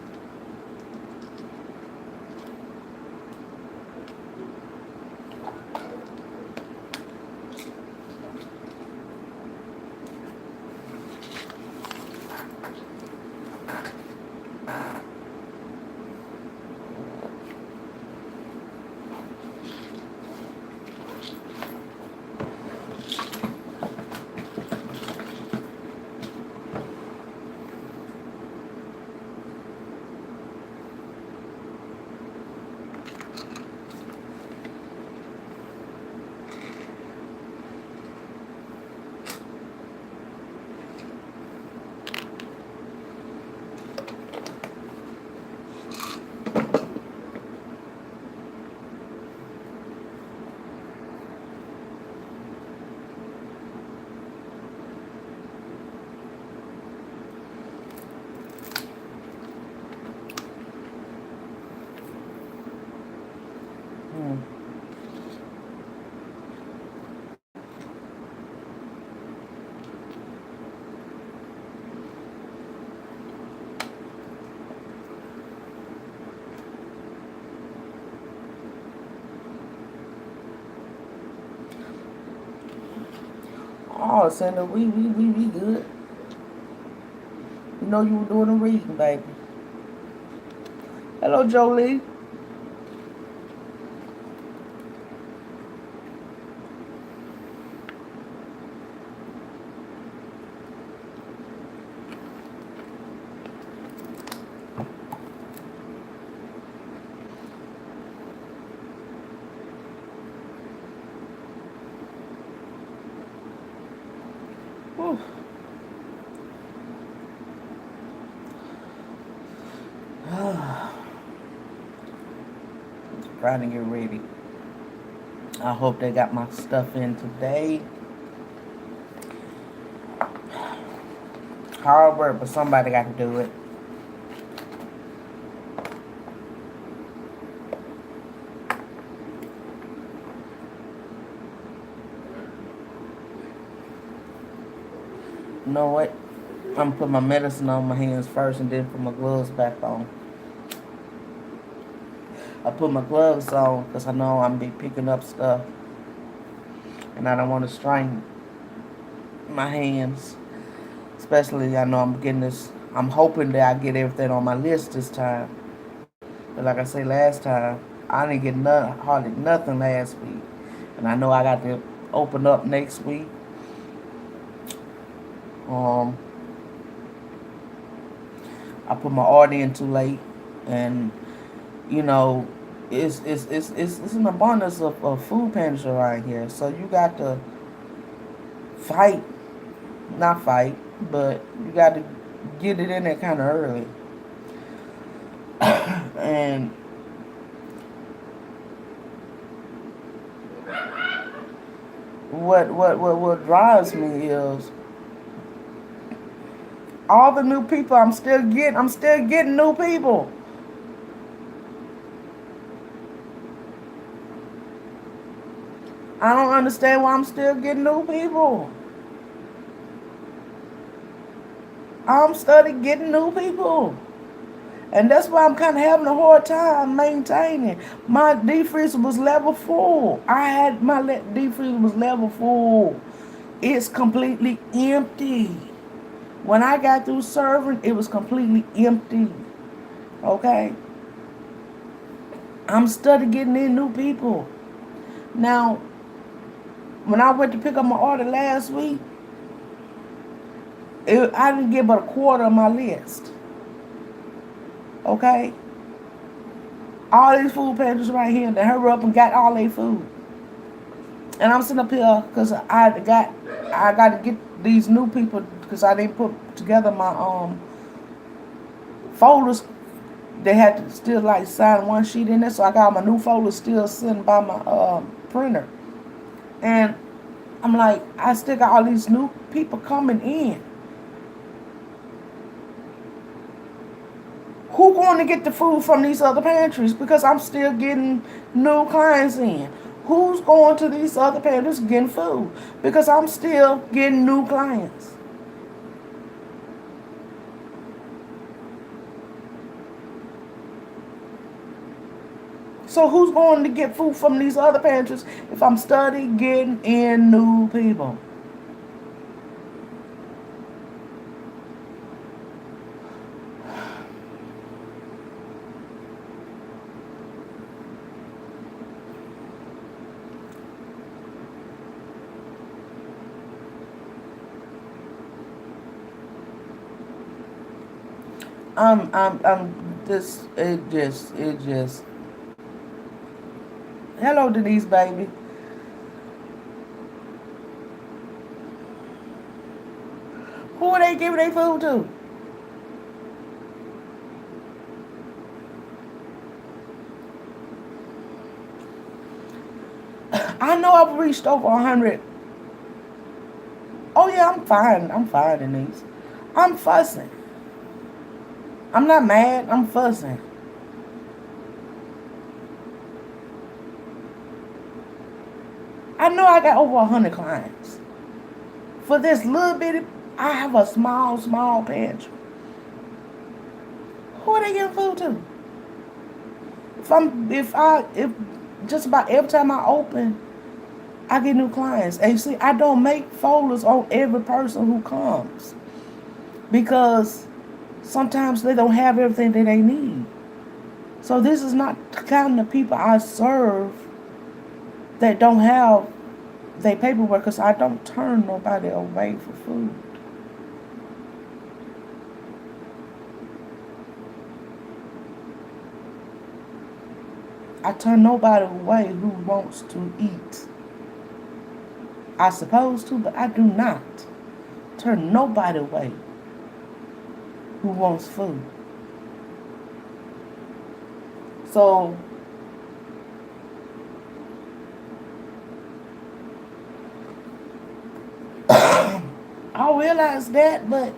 Oh, Sandra, we good. You know you were doing a reading, baby. Hello, Jolie. Whew. Trying to get ready. I hope they got my stuff in today. Hard work, but somebody got to do it. You know what? I'm gonna put my medicine on my hands first and then put my gloves back on. I put my gloves on because I know I'm be picking up stuff and I don't want to strain my hands. Especially, I know I'm getting this. I'm hoping that I get everything on my list this time. But like I say, last time I didn't get hardly nothing last week, and I know I got to open up next week. Um, I put my order in too late, and you know, it's an abundance of food pantries around here. So you got to fight, not fight, but you got to get it in there kind of early. And what drives me is all the new people I'm still getting new people. I don't understand why I'm still getting new people. I'm starting getting new people. And that's why I'm kind of having a hard time maintaining. My deep freezer was level full. I had my deep freezer was level full. It's completely empty. When I got through serving, it was completely empty. Okay? I'm starting getting in new people. Now, when I went to pick up my order last week, I didn't get but a quarter of my list. Okay? All these food pantries right here, they hurry up and got all their food. And I'm sitting up here because I got to get these new people because I didn't put together my folders. They had to still like sign one sheet in there, so I got my new folders still sitting by my printer. And I'm like, I still got all these new people coming in. Who going to get the food from these other pantries? Because I'm still getting new clients in. Who's going to these other pantries getting food? Because I'm still getting new clients. So who's going to get food from these other pantries if I'm studying getting in new people? I'm this. It just. Hello, Denise, baby. Who are they giving their food to? I know I've reached over 100. Oh yeah, I'm fine. I'm fine, Denise. I'm fussing. I'm not mad. I'm fussing. I know I got over 100 clients. For this little bitty, I have a small pantry. Who are they getting food to? If just about every time I open, I get new clients. And you see, I don't make folders on every person who comes because sometimes they don't have everything that they need. So this is not the kind of people I serve that don't have their paperwork because I don't turn nobody away for food. I turn nobody away who wants to eat. I suppose to, but I do not turn nobody away who wants food. So I realize that, but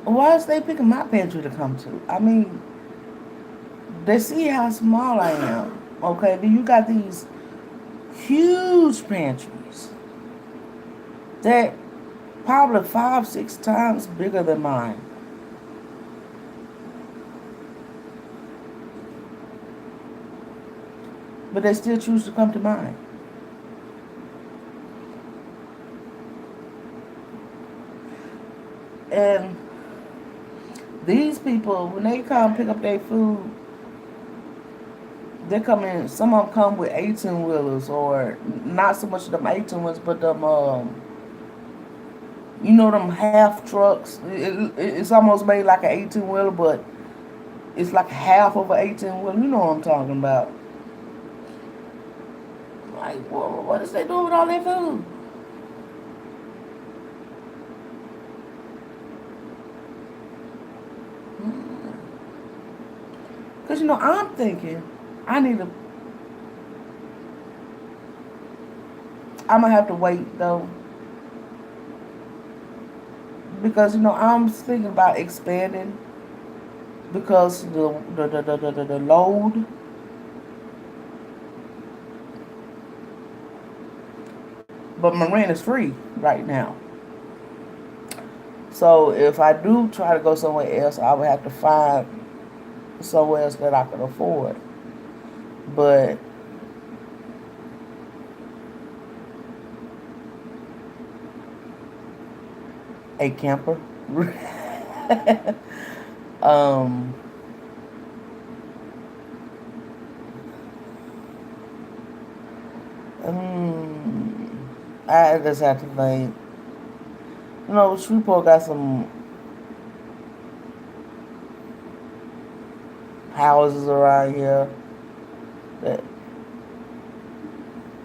why is they picking my pantry to come to? I mean, they see how small I am. Okay, then you got these huge pantries that probably 5, 6 times bigger than mine. but they still choose to come to mine. And these people, when they come pick up their food, they come in. Some of them come with 18 wheelers, or not so much of them 18 wheelers, but them them half trucks. It's almost made like an 18 wheeler, but it's like half of an 18 wheeler. You know what I'm talking about? Like, what is they doing with all their food? Cause I'm thinking, I need to. I'm gonna have to wait though, because I'm thinking about expanding because the load. But my rent is free right now. So if I do try to go somewhere else, I would have to find somewhere else that I could afford. But a camper. um, I just have to think. Shreveport got some houses around here that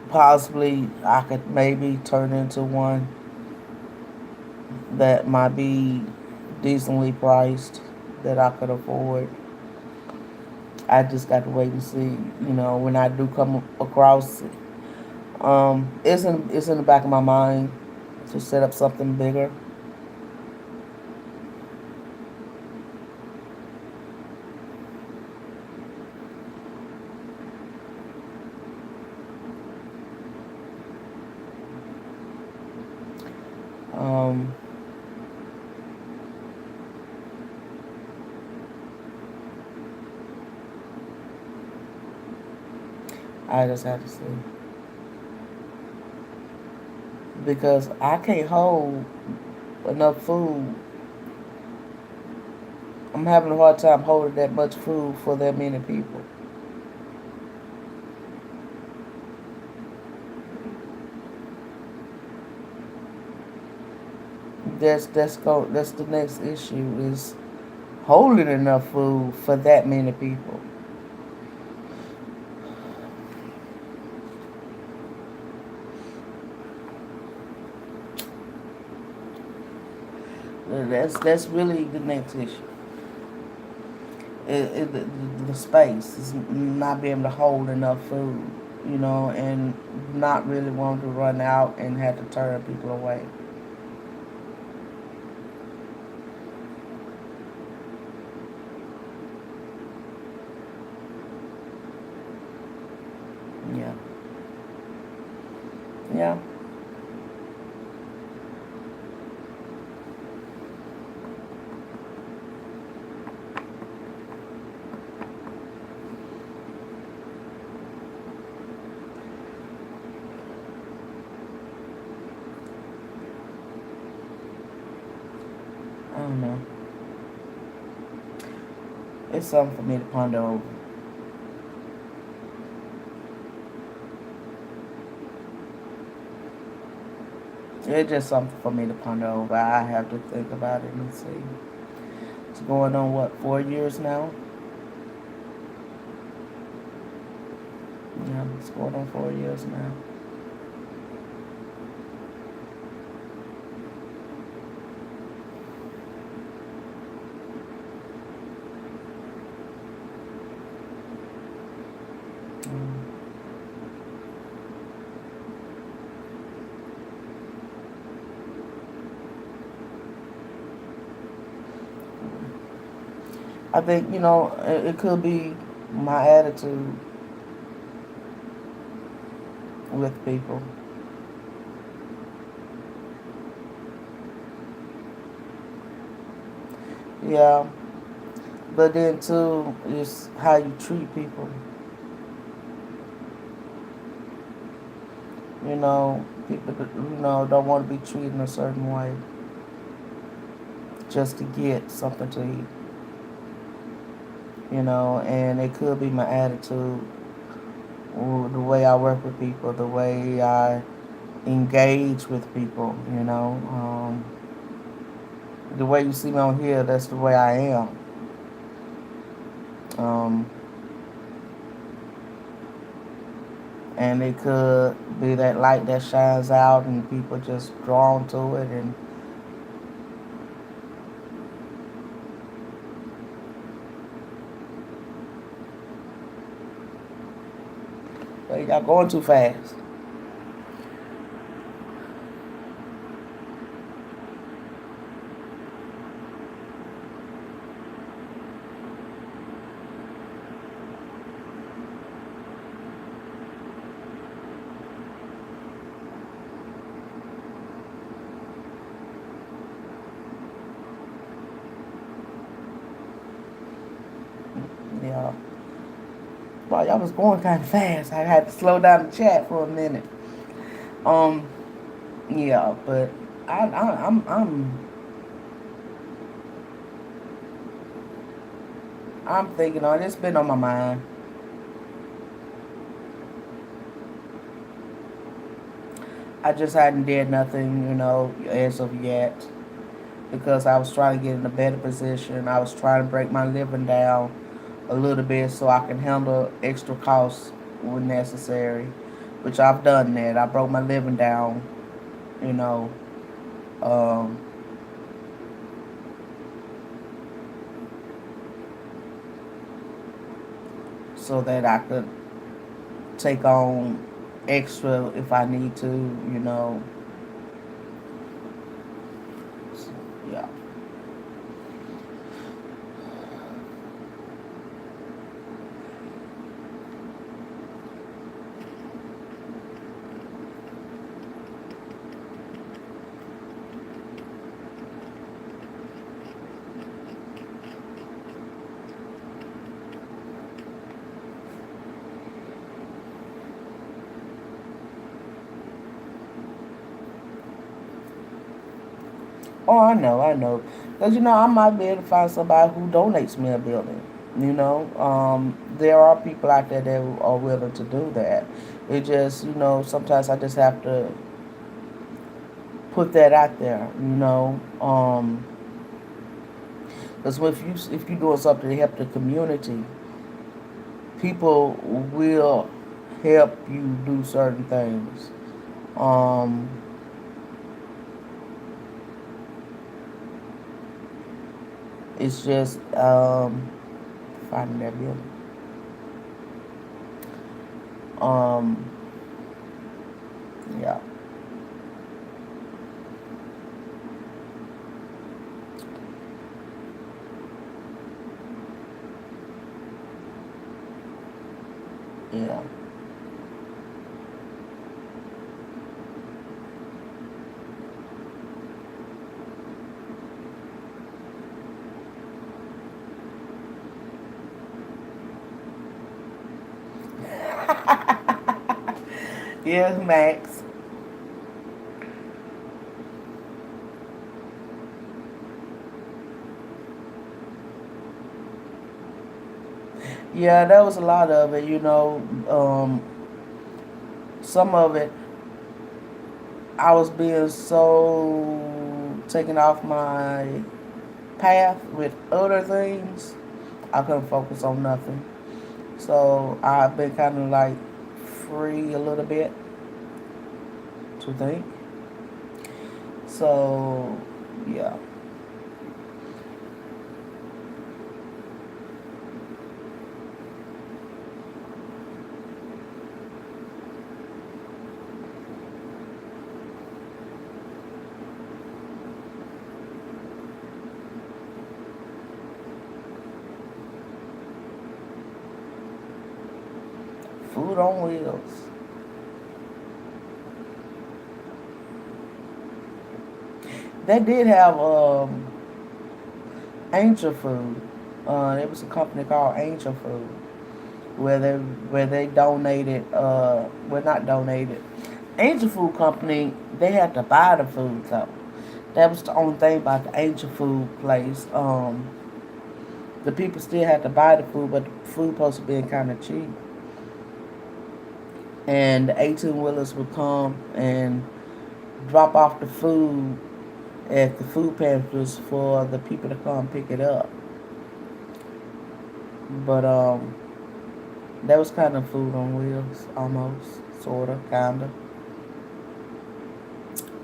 possibly I could maybe turn into one that might be decently priced that I could afford. I just got to wait and see, when I do come across it. It's in the back of my mind to set up something bigger. Um, I just have to see because I can't hold enough food. I'm having a hard time holding that much food for that many people. That's the next issue is holding enough food for that many people. That's really the next issue. The space is not being able to hold enough food, and not really wanting to run out and have to turn people away. Yeah, yeah. I don't know. It's something for me to ponder over. It's just something for me to ponder over. I have to think about it and see. It's going on what, 4 years now? Yeah, it's going on 4 years now. Mm. I think, it could be my attitude with people. Yeah, but then too, is how you treat people. People don't want to be treated a certain way just to get something to eat. And it could be my attitude, or the way I work with people, the way I engage with people. The way you see me on here, that's the way I am. Um, and it could be that light that shines out, and people just drawn to it, and but y'all going too fast. Yeah. Well, y'all was going kind of fast. I had to slow down the chat for a minute. Um, yeah, but I'm thinking on it. It's been on my mind. I just hadn't did nothing, as of yet, because I was trying to get in a better position. I was trying to break my living down a little bit so I can handle extra costs when necessary, which I've done that. I broke my living down, you know, um, so that I could take on extra if I need to, you know. Yeah. Oh, I know. Because, I might be able to find somebody who donates me a building. There are people out there that are willing to do that. It just, sometimes I just have to put that out there, because if you're doing something to help the community, people will help you do certain things. Um, it's just finding that building. Um, yeah, yeah. Yes, Max. Yeah, that was a lot of it. Some of it I was being so taken off my path with other things. I couldn't focus on nothing. So I've been kind of like free a little bit to think. So yeah, food on wheels. They did have Angel Food. It was a company called Angel Food where they donated. Well, not donated. Angel Food Company, they had to buy the food though. That was the only thing about the Angel Food place. The people still had to buy the food, but the food supposed to be kind of cheap. And the 18 wheelers would come and drop off the food at the food pantries for the people to come pick it up. But that was kind of food on wheels, almost, sorta, kinda.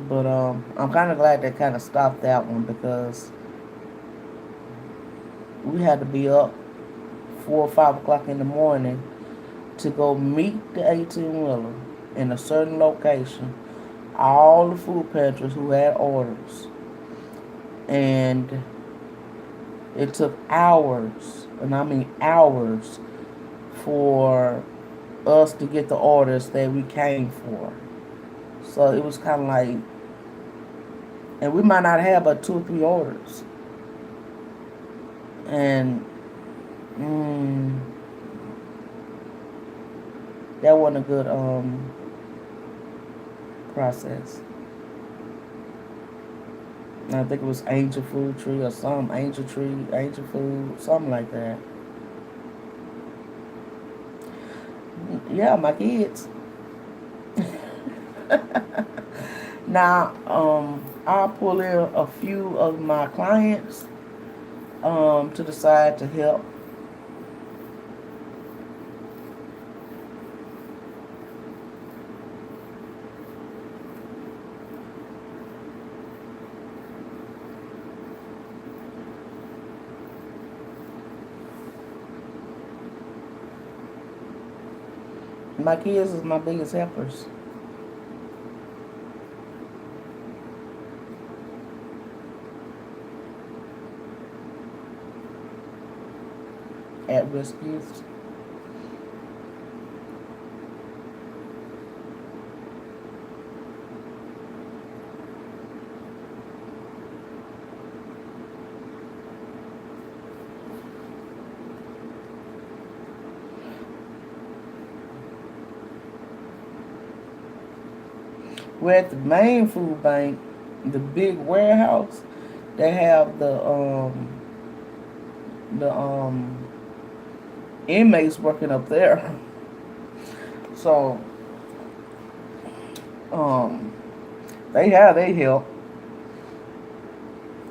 But I'm kind of glad they kind of stopped that one because we had to be up 4 or 5 o'clock in the morning to go meet the 18 wheeler in a certain location. All the food pantries who had orders, and it took hours, and I mean hours, for us to get the orders that we came for. So it was kind of like, and we might not have but 2 or 3 orders, and mm, that wasn't a good process. And I think it was Angel Food Tree or some Angel Tree, Angel Food, something like that. Yeah, my kids. Now, I'll pull in a few of my clients to the side to help. My kids is my biggest helpers. At risk youth. We're at the main food bank, the big warehouse. They have the inmates working up there. So um they have they help,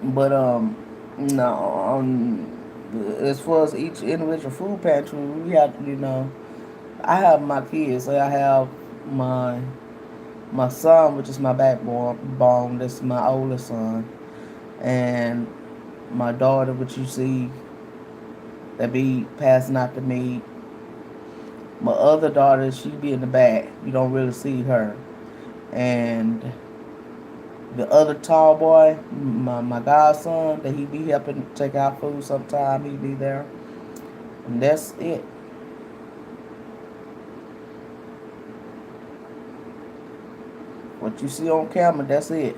but no, as far as each individual food pantry, we have to, I have my kids. So I have my my son, which is my backbone. Bone. That's my oldest son, and my daughter, which you see that be passing out to me. My other daughter, she be in the back. You don't really see her. And the other tall boy, my godson, that he be helping take out food sometime, he be there. And that's it. What you see on camera, that's it.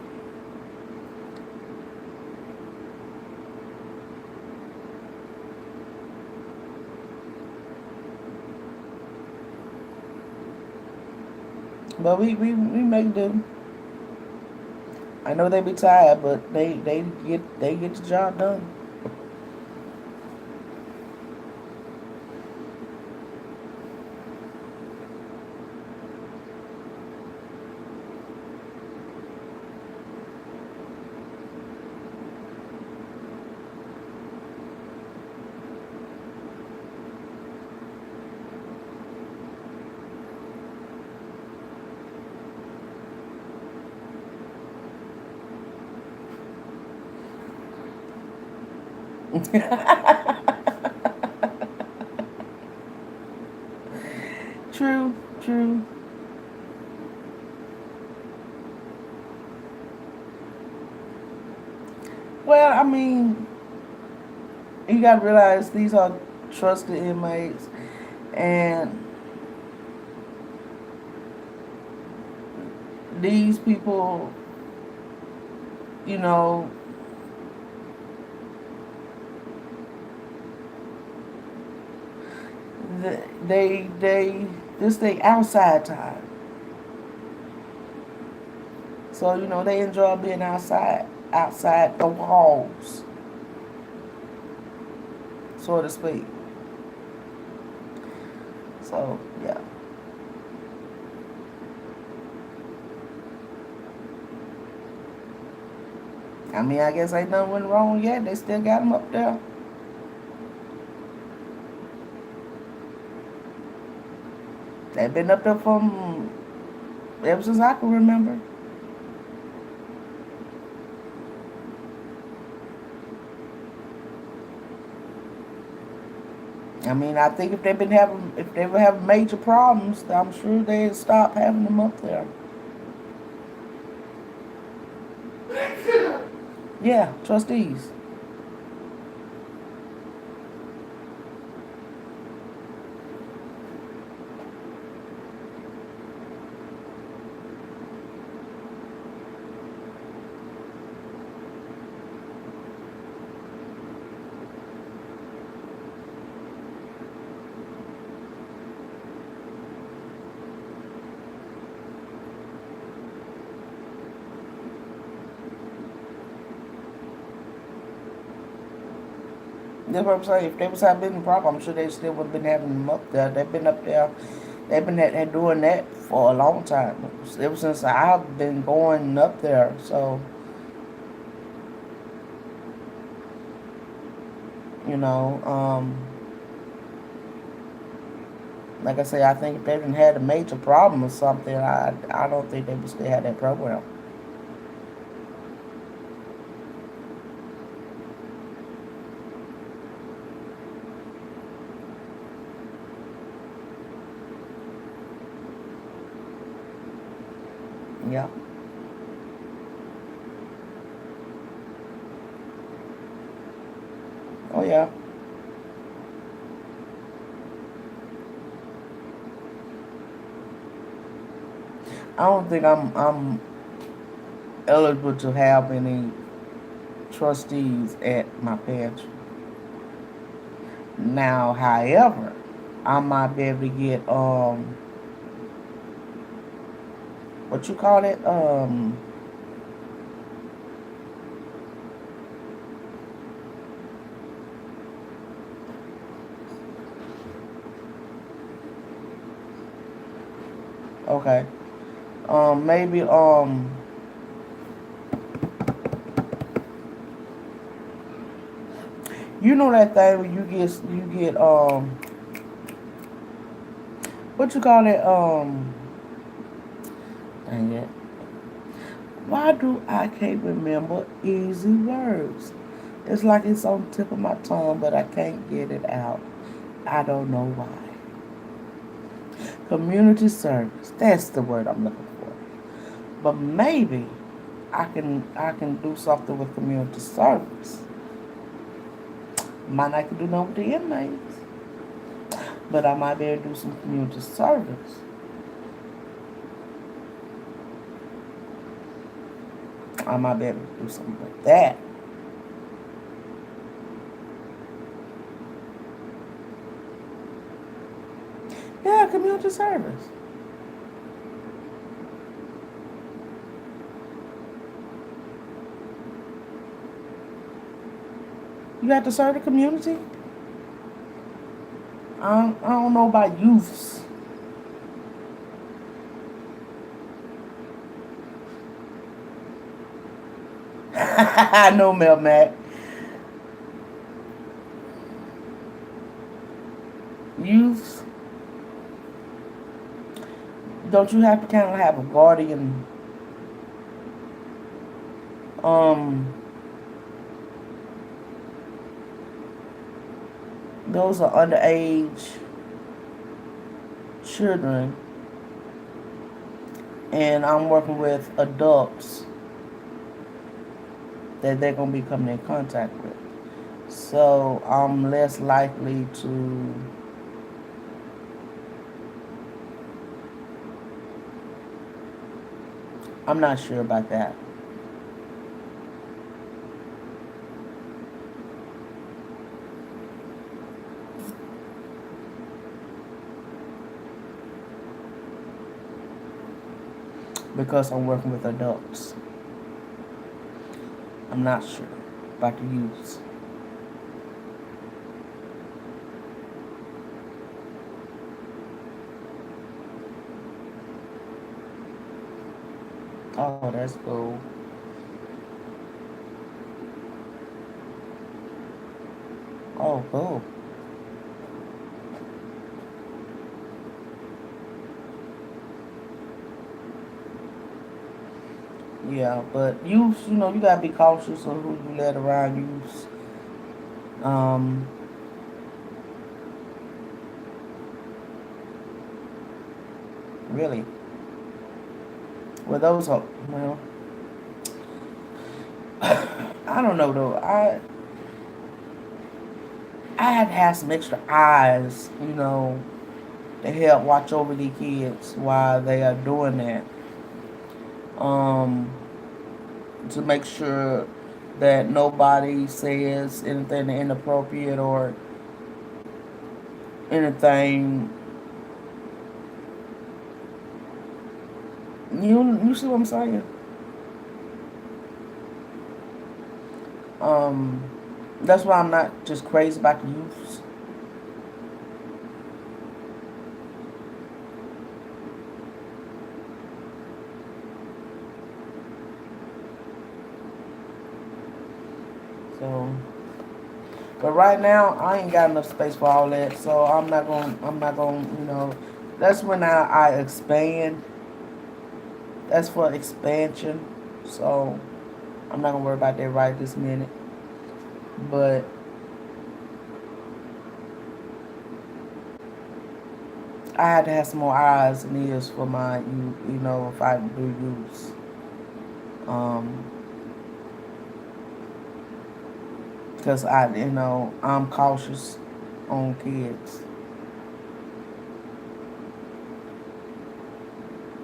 But we make do. I know they be tired, but they get the job done. True, true. Well, I mean, you gotta realize these are trusted inmates, and these people, you know, they this they outside time. So, they enjoy being outside the walls, so to speak. So, yeah. I mean, I guess ain't nothing went wrong yet. They still got them up there. They've been up there from ever since I can remember. I mean, I think if they were having major problems, I'm sure they'd stop having them up there. Yeah, trustees. That's what I'm saying. If they was having a problem, I'm sure they still would have been having them up there. They've been up there. They've been doing that for a long time. Ever since I've been going up there. So, you know, like I say, I think if they didn't had a major problem or something, I don't think they would still have that program. Yeah. Oh yeah. I don't think I'm eligible to have any trustees at my pantry. Now, however, I might be able to get what you call it? Okay. Maybe you know that thing where you get what you call it? Dang it. Why do I can't remember easy words? It's like it's on the tip of my tongue, but I can't get it out. I don't know why. Community service. That's the word I'm looking for. But maybe I can do something with community service. Might not can do nothing with the inmates, but I might be able to do some community service. I might be able to do something with that. Yeah, community service. You have to serve the community. I don't know about youths. I know, Mel Mac. Youths, don't you have to kind of have a guardian? Um, those are underage children, and I'm working with adults that they're gonna be coming in contact with. So I'm less likely to. I'm not sure about that. because I'm working with adults. I'm not sure about the youths. Oh, that's cool. Oh, cool. Yeah, but youths, you gotta be cautious of who you let around youths. Um, really. Well, those are, well, I don't know though. I had to have some extra eyes, to help watch over the kids while they are doing that. Um, to make sure that nobody says anything inappropriate or anything. You see what I'm saying? Um, that's why I'm not just crazy about the youths. So, but right now I ain't got enough space for all that. So I'm not gonna. That's when I expand. That's for expansion. So I'm not gonna worry about that right this minute. But I had to have some more eyes and ears for my if I do use. Um, because I'm cautious on kids.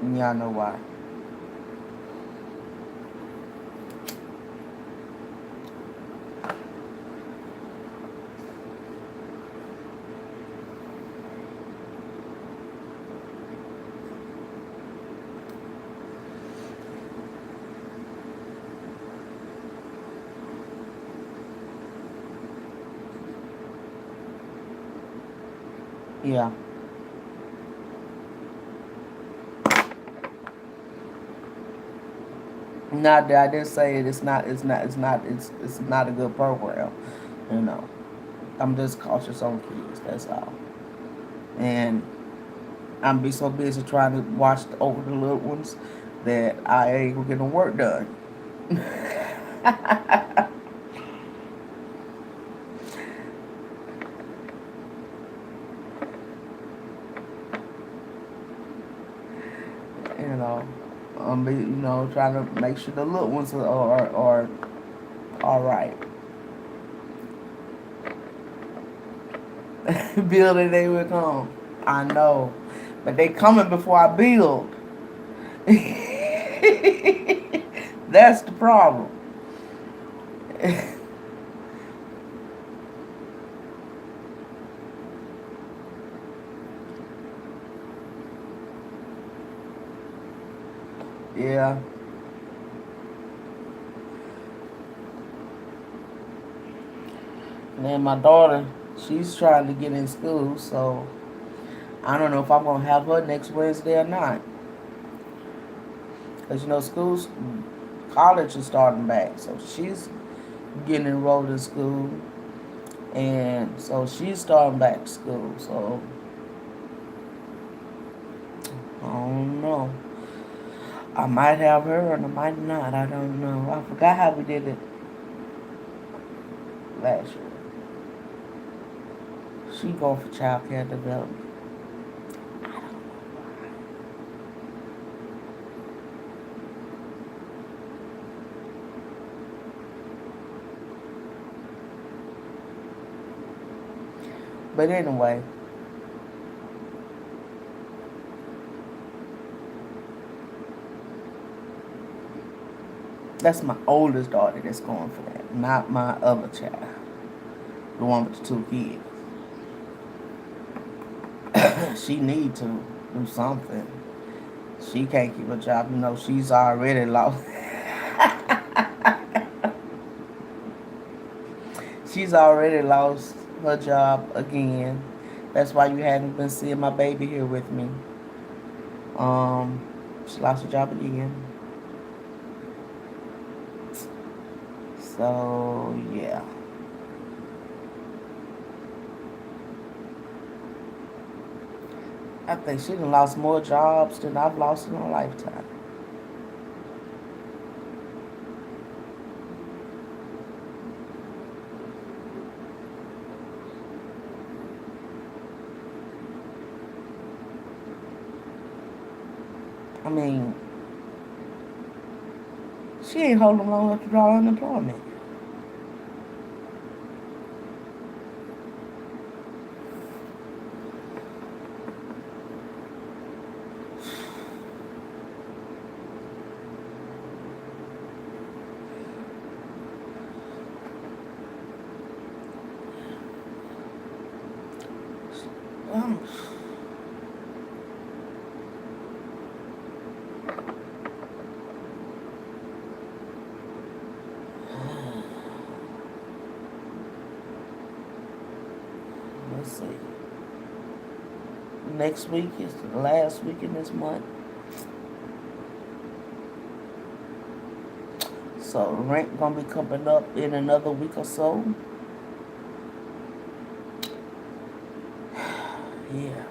And y'all know why. Yeah. Not that I didn't say it. It's not a good program. You know. I'm just cautious on kids. That's all. And I'm be so busy trying to watch over the little ones that I ain't gonna get no work done. you know, trying to make sure the little ones are all right. Building they will come. I know, but they coming before I build. That's the problem. Yeah. And then my daughter, she's trying to get in school, so I don't know if I'm gonna have her next Wednesday or not. Cause schools, college is starting back, so she's getting enrolled in school, and so she's starting back to school. So I don't know. I might have her and I might not. I don't know. I forgot how we did it last year. She going for child care development. I don't know why. But anyway, that's my oldest daughter that's going for that, not my other child, the one with the two kids. She need to do something. She can't keep a job. She's already lost. She's already lost her job again. That's why you haven't been seeing my baby here with me. Um, she lost her job again. So yeah. I think she done lost more jobs than I've lost in a lifetime. I mean, she ain't holding long enough to draw unemployment. Um, let's see. Next week is the last week in this month. So rent gonna be coming up in another week or so. Yeah.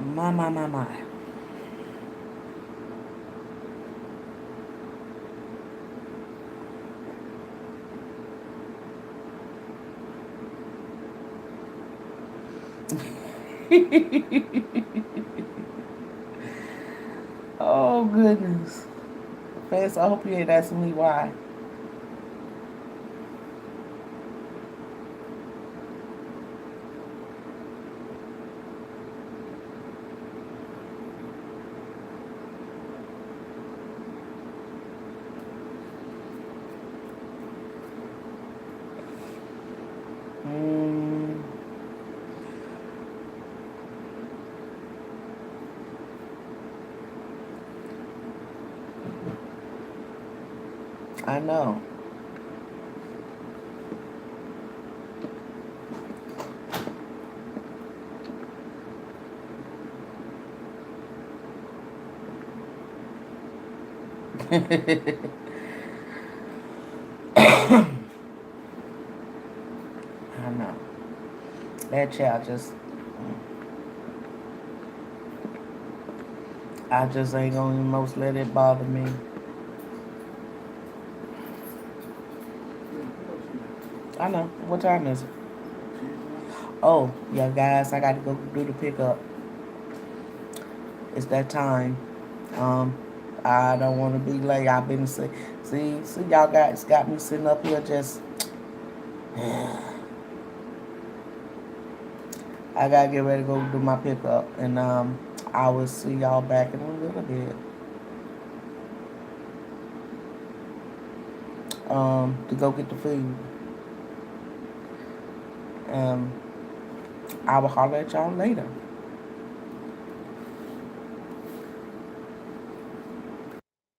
My. Oh goodness. Fast, I hope you ain't asking me why. Mm, I know. I know. That child just, I just ain't gonna most let it bother me. I know. What time is it? Oh, yeah, guys, I gotta go do the pickup. It's that time. Um, I don't want to be late. I've been see, y'all guys got me sitting up here just. I gotta get ready to go do my pickup, and I will see y'all back in a little bit. To go get the food. Um, I will holler at y'all later.